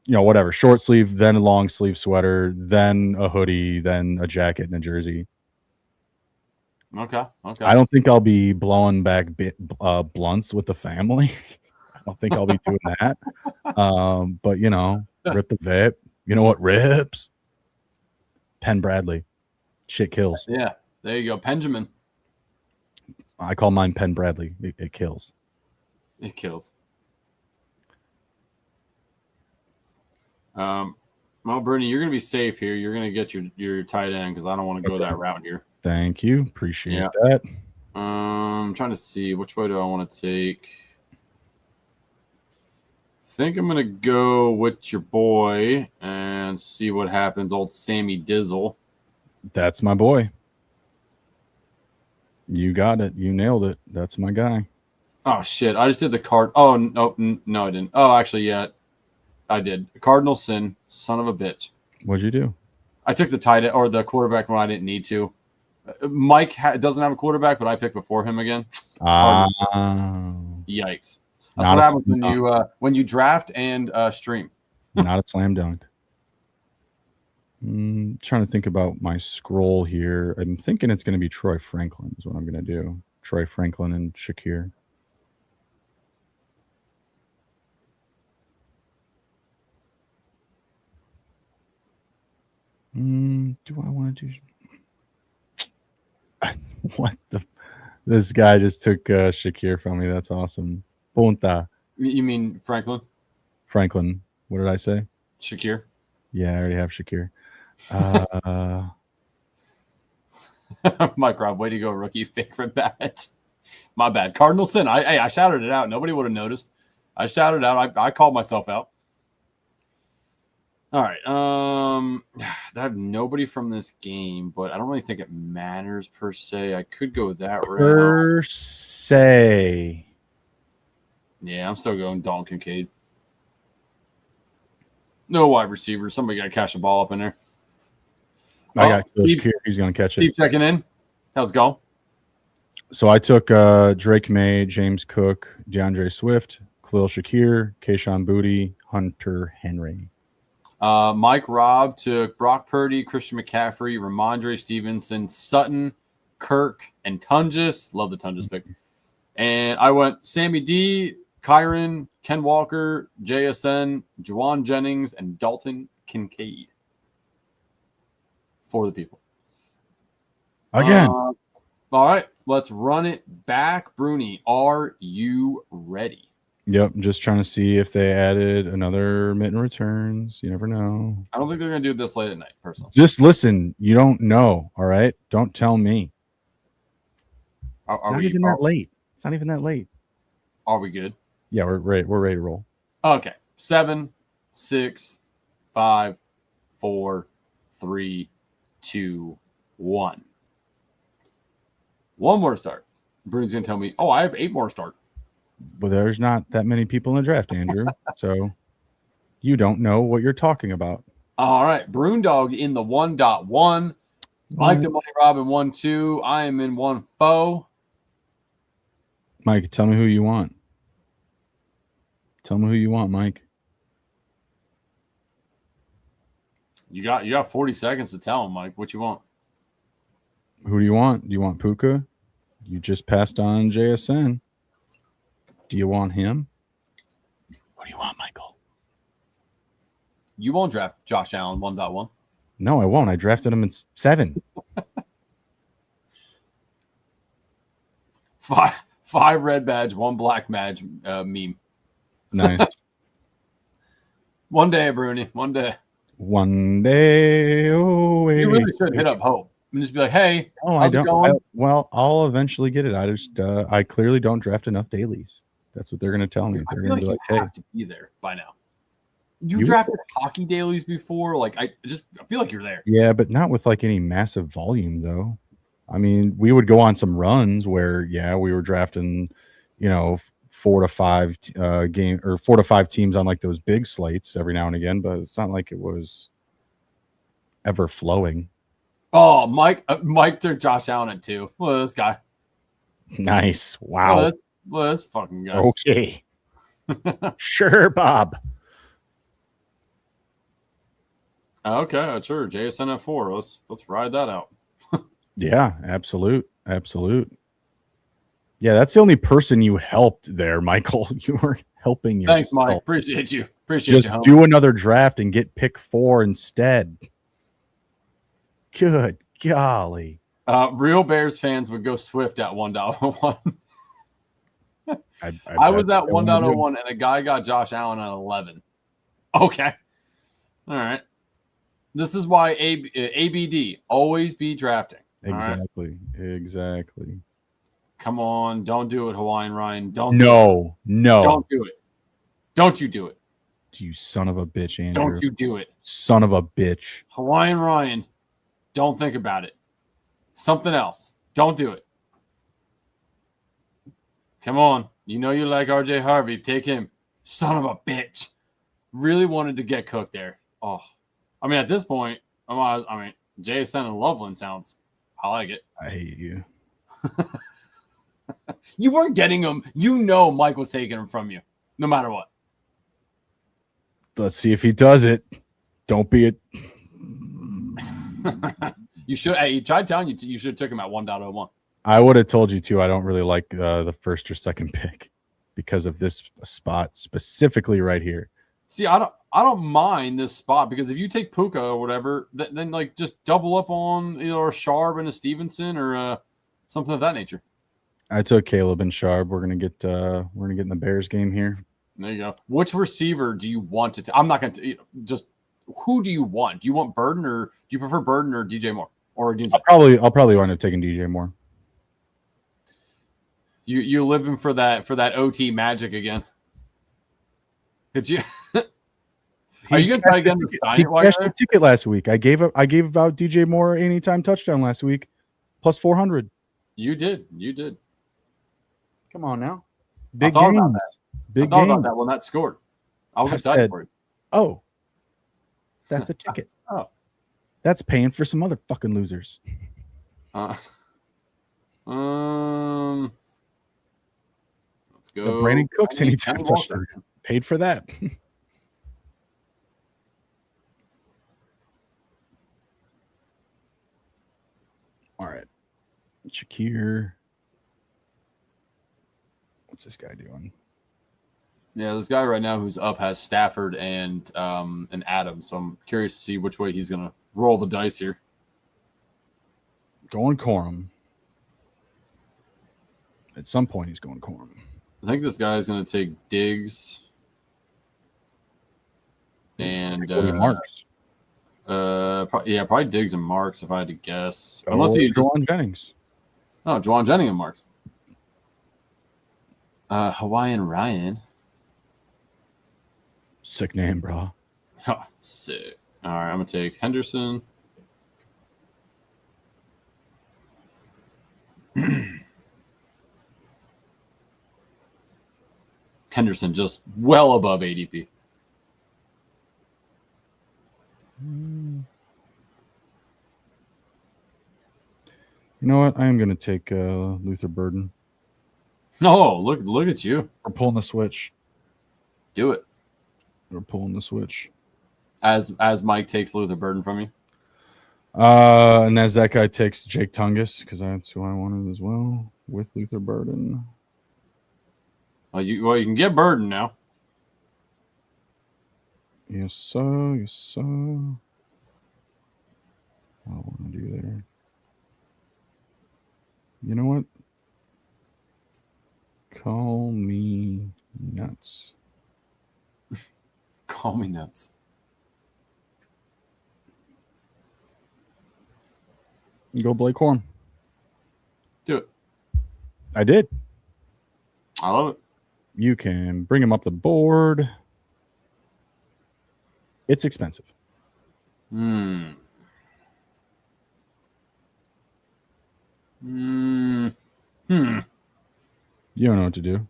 whatever, short sleeve, then a long sleeve sweater, then a hoodie, then a jacket and a jersey. Okay. I don't think I'll be blowing back blunts with the family. I don't think I'll be doing that. But rip the vape. You know what rips? Penn Bradley. Shit kills. Yeah, there you go. Benjamin. I call mine Penn Bradley. It kills. It kills. Well, Bruni, you're going to be safe here. You're going to get your tight end because I don't want to go that route here. Thank you. Appreciate that. I'm trying to see which way do I want to take. I think I'm going to go with your boy and see what happens. Old Sammy Dizzle. That's my boy. You got it. You nailed it. That's my guy. Oh, shit. I just did the card. Oh, no, I didn't. Oh, actually, yeah, I did. Cardinal sin. Son of a bitch. What'd you do? I took the tight end or the quarterback when I didn't need to. Mike doesn't have a quarterback, but I picked before him again. Yikes! That's what happens when you draft and stream. Not a slam dunk. Trying to think about my scroll here. I'm thinking it's going to be Troy Franklin is what I'm going to do. Troy Franklin and Shakir. Do I want to do? What the? This guy just took Shakir from me. That's awesome. Punta. You mean Franklin? Franklin. What did I say? Shakir. Yeah, I already have Shakir. Mike Rob, way to go, rookie. Favorite bet. My bad. Cardinal sin. I shouted it out. Nobody would have noticed. I shouted out. I called myself out. All right. I have nobody from this game, but I don't really think it matters per se. I could go that route. Per se. Yeah, I'm still going Dalton Kincaid. No wide receiver. Somebody got to catch the ball up in there. I got Shakir. He's going to catch it. Steve checking in. How's it going? So I took Drake May, James Cook, DeAndre Swift, Khalil Shakir, Kayshon Boutte, Hunter Henry. Mike Robb took Brock Purdy, Christian McCaffrey, Ramondre Stevenson, Sutton, Kirk, and Tunges. Love the Tunges pick. And I went Sammy D, Kyron, Ken Walker, JSN, Juwan Jennings, and Dalton Kincaid. For the people. Again. All right, let's run it back. Bruni, are you ready? Yep, just trying to see if they added another Mitten Returns. You never know. I don't think they're going to do this late at night, personally. Just listen. You don't know, all right? Don't tell me. It's not even that late. It's not even that late. Are we good? Yeah, we're ready. We're ready to roll. Okay. 7, 6, 5, 4, 3, 2, 1. One more start. Bruni's going to tell me, oh, I have 8 more start. But there's not that many people in the draft, Andrew. So you don't know what you're talking about. All right. Brundog in the 1.1. Mike the Money Robin 1.2. I am in 1.4. Mike, tell me who you want. Tell me who you want, Mike. You got 40 seconds to tell him, Mike. What you want? Who do you want? Do you want Puka? You just passed on JSN. Do you want him? What do you want, Michael? You won't draft Josh Allen 1.1. No, I won't. I drafted him in 7. 5 red badge, 1 black badge meme. Nice. One day, Bruni. One day. One day. Oh, wait. You really should hit up Hope and just be like, "Hey, how's it going?" I'll eventually get it. I clearly don't draft enough dailies. That's what they're going to tell me. They're going to be like, you "Hey, have to be there by now." You drafted hockey dailies before, like I feel like you're there. Yeah, but not with like any massive volume though. I mean, we would go on some runs where, we were drafting, 4 to 5 4 to 5 teams on like those big slates every now and again, but it's not like it was ever flowing. Oh, Mike took Josh Allen at 2. Look at this guy. Nice. Wow. Look at this fucking guy. Okay. Sure, Bob. Okay, sure. JSN at 4. Let's ride that out. Yeah, absolute. Yeah, that's the only person you helped there, Michael. You were helping yourself. Thanks, Mike. Appreciate you. Just do another draft and get pick 4 instead. Good golly. Real Bears fans would go Swift at 1.1. I was at 1.01 and a guy got Josh Allen at 11. Okay. All right. This is why ABD always be drafting. Exactly. Exactly. Come on. Don't do it, Hawaiian Ryan. No. Don't do it. Don't you do it. You son of a bitch, Andrew. Don't you do it. Son of a bitch. Hawaiian Ryan. Don't think about it. Something else. Don't do it. Come on. You know you like RJ Harvey. Take him. Son of a bitch. Really wanted to get cooked there. Oh. I mean, at this point, JSN and Loveland sounds I like it. I hate you. You weren't getting him. You know Mike was taking him from you, no matter what. Let's see if he does it. Don't be it. You should. Hey, he tried telling you you should have took him at 1.01. I would have told you too. I don't really like the first or second pick because of this spot specifically right here. See, I don't mind this spot because if you take Puka or whatever, then like just double up on either a Sharp and a Stevenson or something of that nature. I took Caleb and Sharp. We're gonna get in the Bears game here. There you go. Which receiver do you want to? I'm not going to just. Who do you want? Do you want Burden or do you prefer Burden or DJ Moore or I'll probably wind up taking DJ Moore. You living for that OT magic again? Could you? Are you going to try again to sign it? While He cashed the ticket last week. I gave about DJ Moore anytime touchdown last week, plus 400. You did. Come on now, Big games. Big games. About that when that scored. I was excited for it. Oh, that's a ticket. Oh, that's paying for some other fucking losers. Let's go. The Brandon Cooks anytime touchdown. Paid for that. All right. Shakir. What's this guy doing? Yeah, this guy right now who's up has Stafford and Adams. So I'm curious to see which way he's going to roll the dice here. Going Corum. At some point, he's going Corum. I think this guy's going to take Diggs and Marks. Probably Diggs and Marks if I had to guess. Unless he Juwan Jennings. Oh, Juwan Jennings and Marks. Hawaiian Ryan. Sick name, bro. Oh, sick. All right, I'm going to take Henderson. Henderson just well above ADP. You know what? I am going to take Luther Burden. No, look at you. We're pulling the switch. Do it. We're pulling the switch. As Mike takes Luther Burden from you. And as that guy takes Jake Tungus, because that's who I wanted as well, with Luther Burden. You can get Burden now. Yes, sir. Yes, sir. What I want to do there. You know what? Call me nuts. Call me nuts. Go Blake Corum. Do it. I did. I love it. You can bring him up the board. It's expensive. You don't know what to do.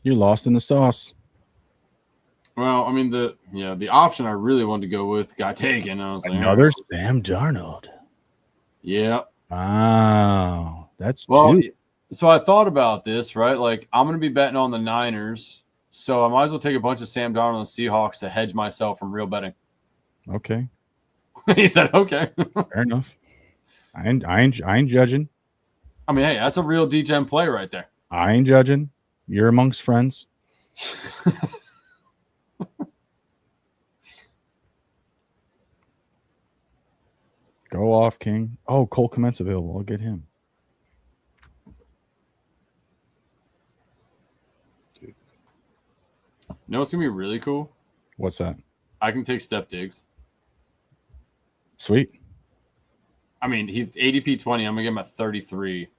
You're lost in the sauce. Well, I mean the option I really wanted to go with got taken. I was like, another Sam Darnold. Yeah. Wow. That's well. two. So I thought about this, right? Like I'm going to be betting on the Niners, so I might as well take a bunch of Sam Darnold and Seahawks to hedge myself from real betting. Okay. He said, "Okay, fair enough." I ain't judging. I mean, hey, that's a real DGen play right there. I ain't judging. You're amongst friends. Go off, King. Oh, Cole Kmet's available. I'll get him. You know what's gonna be really cool? What's that? I can take Steph Diggs. Sweet. I mean, he's ADP 20. I'm gonna give him a 33.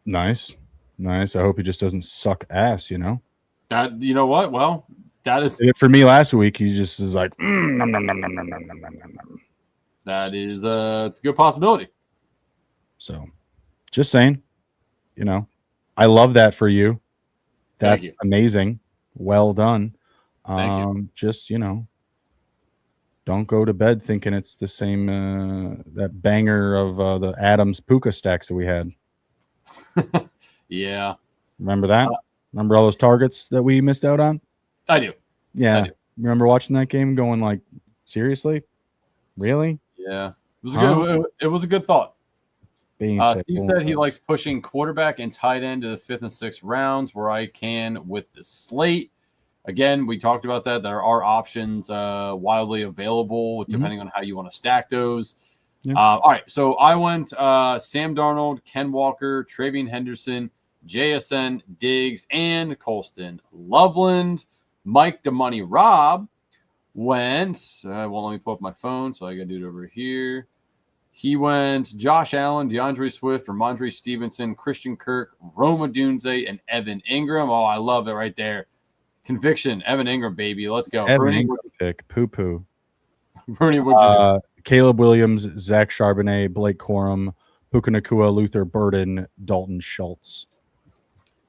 Nice. I hope he just doesn't suck ass, you know? That, you know what? Well, that is it for me last week. He just is like, nom, nom, nom, nom, nom, nom, nom, nom, nom. That is it's a good possibility. So just saying, you know, I love that for you. That's you. Amazing. Well done. Thank you. Just, you know, don't go to bed thinking it's the same that banger of the Adams Puka stacks that we had. Yeah. Remember that? Remember all those targets that we missed out on? I do. Yeah. I do. Remember watching that game going like, seriously? Really? Yeah. It was a good thought. Steve said he likes pushing quarterback and tight end to the 5th and 6th rounds where I can with the slate. Again, we talked about that. There are options wildly available depending on how you want to stack those. Yeah. All right. So I went Sam Darnold, Ken Walker, Travion Henderson, JSN, Diggs, and Colston Loveland. Mike the Money Rob went. Well, let me pull up my phone. So I got to do it over here. He went Josh Allen, DeAndre Swift, Ramondre Stevenson, Christian Kirk, Roma Dunze, and Evan Ingram. Oh, I love it right there. Conviction, Evan Ingram, baby. Let's go. Evan Ingram pick. Poo-poo. Bernie, what'd you do? Caleb Williams, Zach Charbonnet, Blake Corum, Puka Nacua, Luther Burden, Dalton Schultz.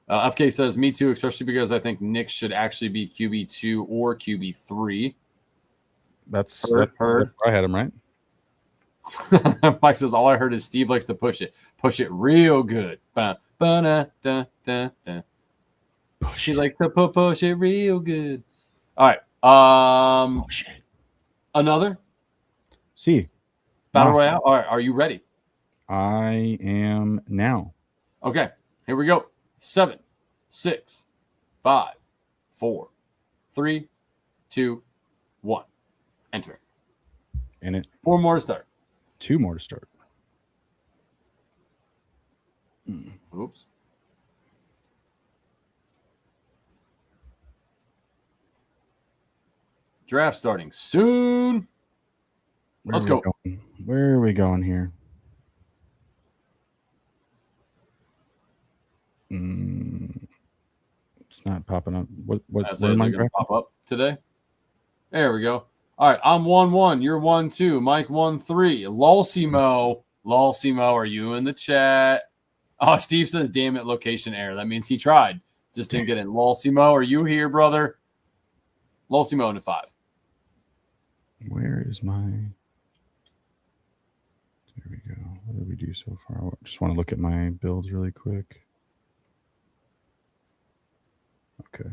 FK says, me too, especially because I think Nick should actually be QB2 or QB3. That's heard. I had him right. Mike says, all I heard is Steve likes to push it. Push it real good. She likes to push it real good. All right. Another? See. Battle Royale? All right. Are you ready? I am now. Okay. Here we go. 7, 6, 5, 4, 3, 2, 1. Enter. In it. 4 more to start. 2 more to start. Oops. Draft starting soon. Let's go. Where are we going here? It's not popping up. What am I going to pop up today? There we go. All right, I'm 1-1. You're 1-2. Mike 1-3. Lolsimo, are you in the chat? Oh, Steve says, damn it, location error. That means he tried. Just didn't get in. Lolsimo, are you here, brother? Lolsimo into 5. Where is my... There we go. What did we do so far? I just want to look at my builds really quick. Okay.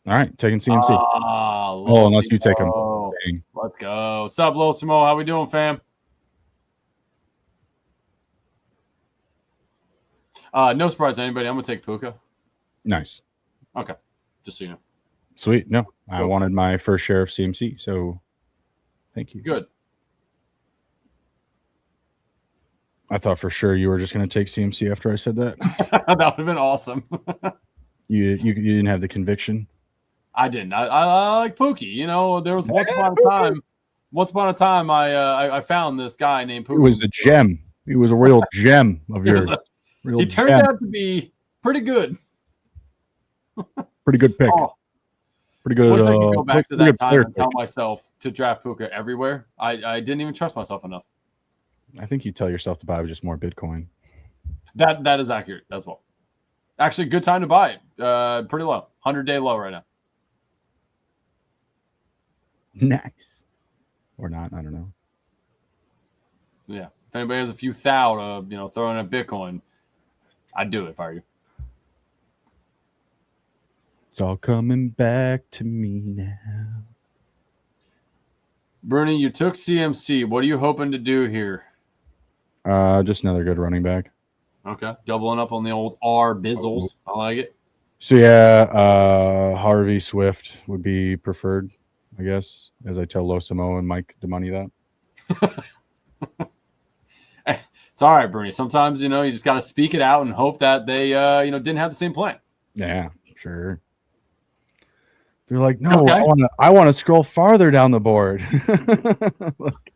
All right, taking CMC. Unless you take him. Dang. Let's go. What's up, Lil Samo? How we doing, fam? No surprise to anybody. I'm going to take Puka. Nice. Okay. Just so you know. Sweet. No, I wanted my first share of CMC, so thank you. Good. I thought for sure you were just going to take CMC after I said that. That would have been awesome. You didn't have the conviction? I didn't. I like Pookie. You know, there was once upon a time I found this guy named Pookie. He was a gem. He was a real gem of yours. He turned out to be pretty good. Pretty good pick. Oh. Pretty good. I wish I could go back to that time and tell myself to draft Puka everywhere. I didn't even trust myself enough. I think you tell yourself to buy just more Bitcoin. That is accurate as well. Actually, good time to buy it. Pretty low. 100-day low right now. Nice. Or not, I don't know. Yeah. If anybody has a few thou to, throw in a Bitcoin, I'd do it if I were you. It's all coming back to me now. Bruni, you took CMC. What are you hoping to do here? Just another good running back. Okay. Doubling up on the old R Bizzles. I like it. So, yeah, Harvey Swift would be preferred, I guess, as I tell Losimo and Mike DeMoney that. It's all right, Bruni. Sometimes, you just got to speak it out and hope that they, didn't have the same plan. Yeah, sure. They're like, no, okay. I want to scroll farther down the board. Look.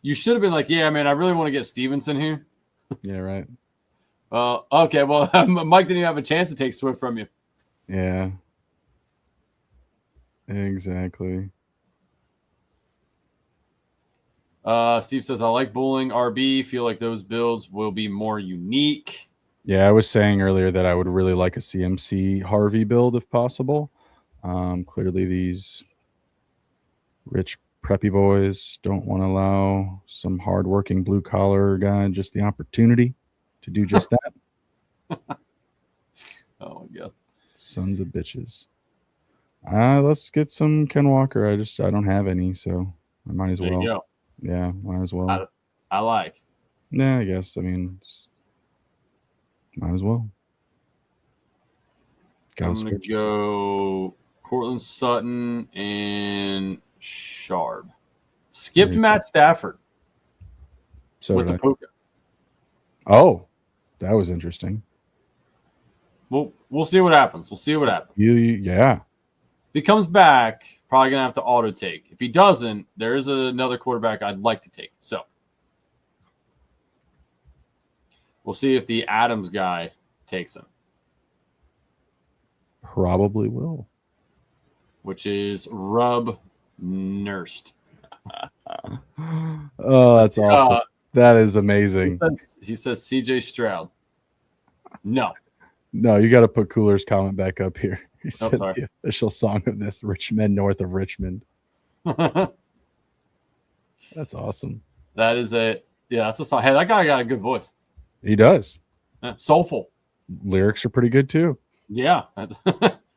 You should have been like, yeah, man, I really want to get Stevenson here. Yeah, right. Okay, well, Mike didn't even have a chance to take Swift from you. Yeah. Exactly. Steve says, I like bowling RB. Feel like those builds will be more unique. Yeah, I was saying earlier that I would really like a CMC Harvey build if possible. Clearly, these rich preppy boys don't want to allow some hardworking blue collar guy just the opportunity to do just that. Oh my god, sons of bitches. Let's get some Ken Walker. I don't have any, so I might as there well. you go. Yeah, might as well. I like. Yeah, I guess. I mean, might as well. I'm gonna go Cortland Sutton and Sharp. Skipped Matt Stafford with the Puka. Oh, that was interesting. We'll see what happens. We'll see what happens. Yeah. If he comes back, probably gonna have to auto take. If he doesn't, there is another quarterback I'd like to take. So we'll see if the Adams guy takes him. Probably will. Which is Rub Nursed. Oh, that's awesome. That is amazing. He says CJ Stroud. No, you got to put Cooler's comment back up here. He said sorry. the official song of this: "Rich Men North of Richmond." That's awesome. That is that's a song. Hey, that guy got a good voice. He does. Yeah, soulful. Lyrics are pretty good too. Yeah.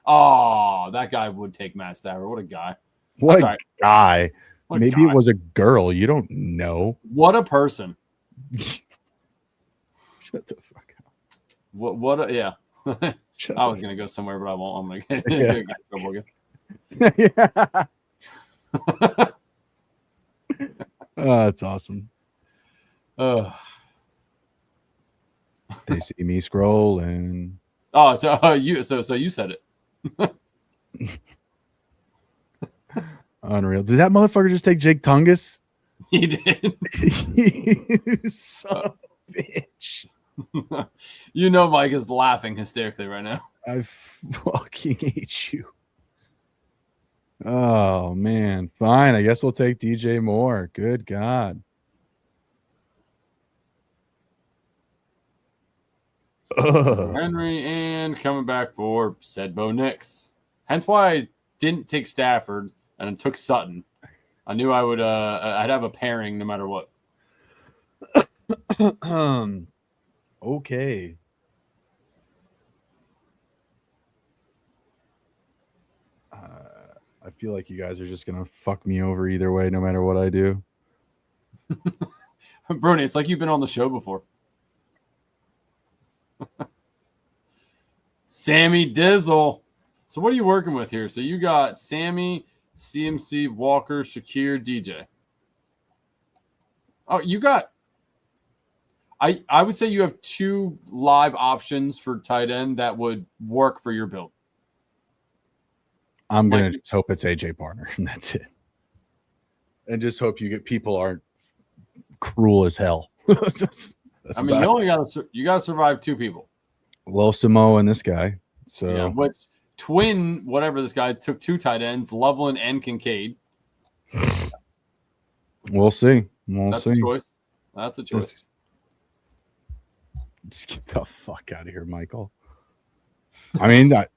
Oh, that guy would take Matt Stafford. What a guy. What That's a right. guy. What a Maybe guy. it was a girl. You don't know. What a person. Shut the fuck up. What a, yeah. Shut I up. was going to go somewhere, but I won't. I'm going Yeah. to get in trouble again. Yeah. Oh, that's awesome. They see me scrolling. Oh, so you said it. Unreal. Did that motherfucker just take Jake Tungus? He did. You son of a bitch. You know Mike is laughing hysterically right now. I fucking hate you. Oh, man. Fine. I guess we'll take DJ Moore. Good God. Ugh. Henry and coming back for said Bo Nix. Hence why I didn't take Stafford and took Sutton. I knew I would I'd have a pairing no matter what. Okay. I feel like you guys are just gonna fuck me over either way, no matter what I do. Bruni, it's like you've been on the show before. Sammy Dizzle. So what are you working with here? So you got Sammy, CMC, Walker, Shakir, DJ. Oh, you got. I would say you have two live options for tight end that would work for your build. I'm gonna just hope it's AJ Barner, and that's it. And just hope people aren't cruel as hell. That's I mean, you gotta survive two people. Lo Samo and this guy. So yeah, which twin, whatever this guy took two tight ends, Loveland and Kincaid. We'll see. That's a choice. That's a choice. Just get the fuck out of here, Michael. I mean, that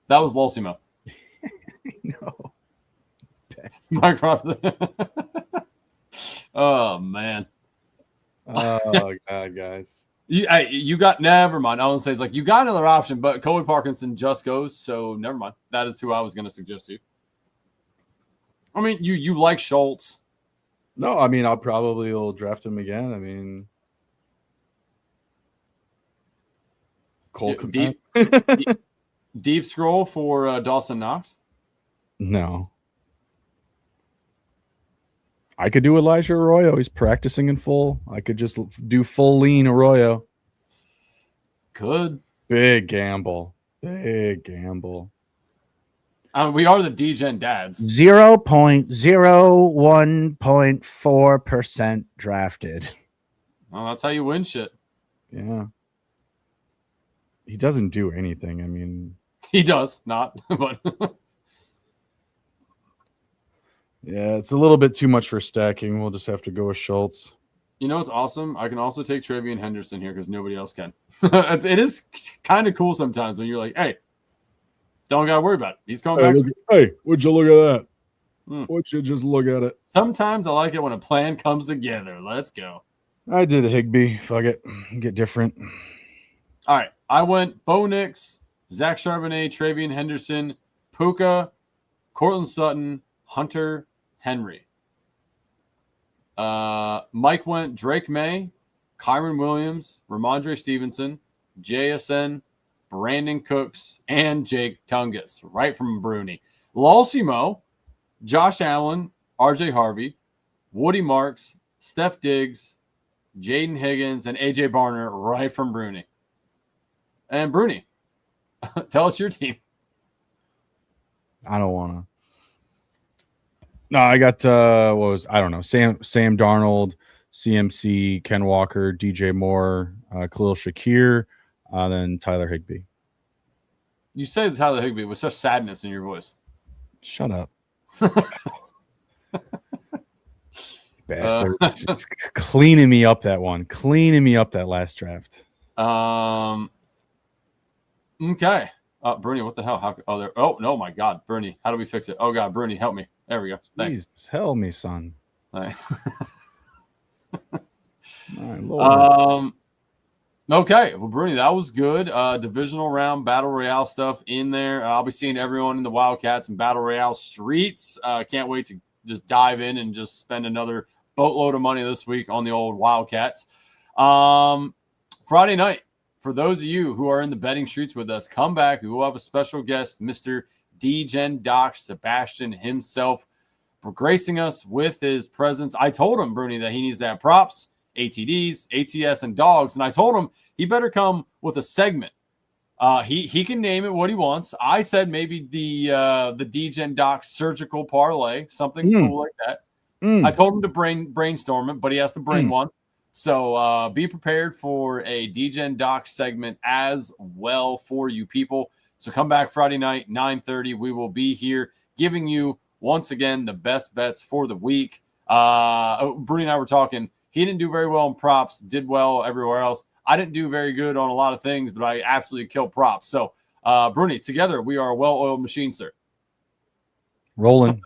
was Losimo. No. Mike Robson. Oh man. Oh god, guys. You got never mind. I was say it's like you got another option, but Colby Parkinson just goes, so never mind. That is who I was going to suggest to you. I mean, you like Schultz. No, I mean I'll probably will draft him again. I mean, Cole deep scroll for Dawson Knox. No. I could do Elijah Arroyo. He's practicing in full. I could just do full lean Arroyo. Could. Big gamble. Big gamble. We are the DGen dads. 0.01.4% drafted. Well, that's how you win shit. Yeah. He doesn't do anything. I mean, he does not, but Yeah, it's a little bit too much for stacking. We'll just have to go with Schultz. You know what's awesome? I can also take Travian Henderson here because nobody else can. It is kind of cool sometimes when you're like, hey, don't got to worry about it. He's coming back. Hey, would you look at that? Would you just look at it? Sometimes I like it when a plan comes together. Let's go. I did a Higbee. Fuck it. Get different. All right. I went Bo Nix, Zach Charbonnet, Travian Henderson, Puka, Cortland Sutton, Hunter Henry. Mike went Drake May, Kyron Williams, Ramondre Stevenson, JSN, Brandon Cooks, and Jake Tungus, right from Bruni. Lalsimo, Josh Allen, RJ Harvey, Woody Marks, Steph Diggs, Jaden Higgins, and AJ Barner, right from Bruni. And Bruni, tell us your team. I don't want to. No, I got I don't know, Sam Darnold, CMC, Ken Walker, DJ Moore, Khalil Shakir, then Tyler Higbee. You say Tyler Higbee with such sadness in your voice. Shut up. Bastard. Just cleaning me up that one. Cleaning me up that last draft. Okay. Bruni, what the hell? Oh, no, my God. Bruni, how do we fix it? Oh, God, Bruni, help me. There we go. Thanks. Jesus, help me, son. All right. My Lord. Okay. Well, Bruni, that was good. Divisional round, Battle Royale stuff in there. I'll be seeing everyone in the Wildcats and Battle Royale streets. Can't wait to just dive in and just spend another boatload of money this week on the old Wildcats. Friday night, for those of you who are in the betting streets with us, come back. We will have a special guest, Mr. D-Gen Doc Sebastian himself, gracing us with his presence. I told him, Bruni, that he needs to have props, ATDs, ATS, and dogs. And I told him he better come with a segment. He can name it what he wants. I said maybe the D-Gen Doc surgical parlay, something cool like that. I told him to brainstorm it, but he has to bring one. So be prepared for a D-Gen Doc segment as well for you people. So come back Friday night, 9:30. We will be here giving you, once again, the best bets for the week. Bruni and I were talking. He didn't do very well in props, did well everywhere else. I didn't do very good on a lot of things, but I absolutely killed props. So, Bruni, together we are a well-oiled machine, sir. Rolling.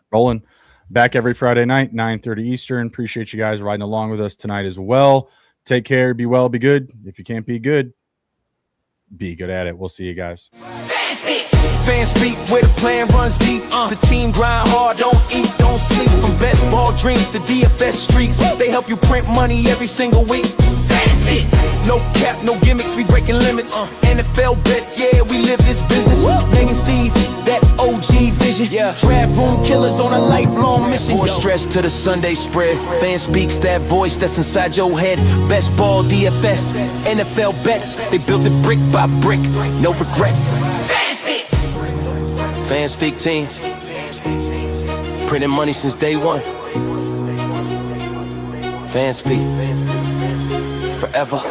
Back every Friday night, 9:30 Eastern. Appreciate you guys riding along with us tonight as well. Take care. Be well. Be good. If you can't be good, be good at it. We'll see you guys. Fanspeak, where the plan runs deep. The team grind hard, don't eat, don't sleep. From best ball dreams to DFS streaks, they help you print money every single week. No cap, no gimmicks, we breaking limits. NFL bets, yeah, we live this business. Megan Steve, that OG vision. Draft room killers on a lifelong mission. More stress to the Sunday spread. Fanspeak's that voice that's inside your head. Best ball, DFS, NFL bets. They built it brick by brick, no regrets. Fanspeak team, printing money since day one. Fanspeak, forever.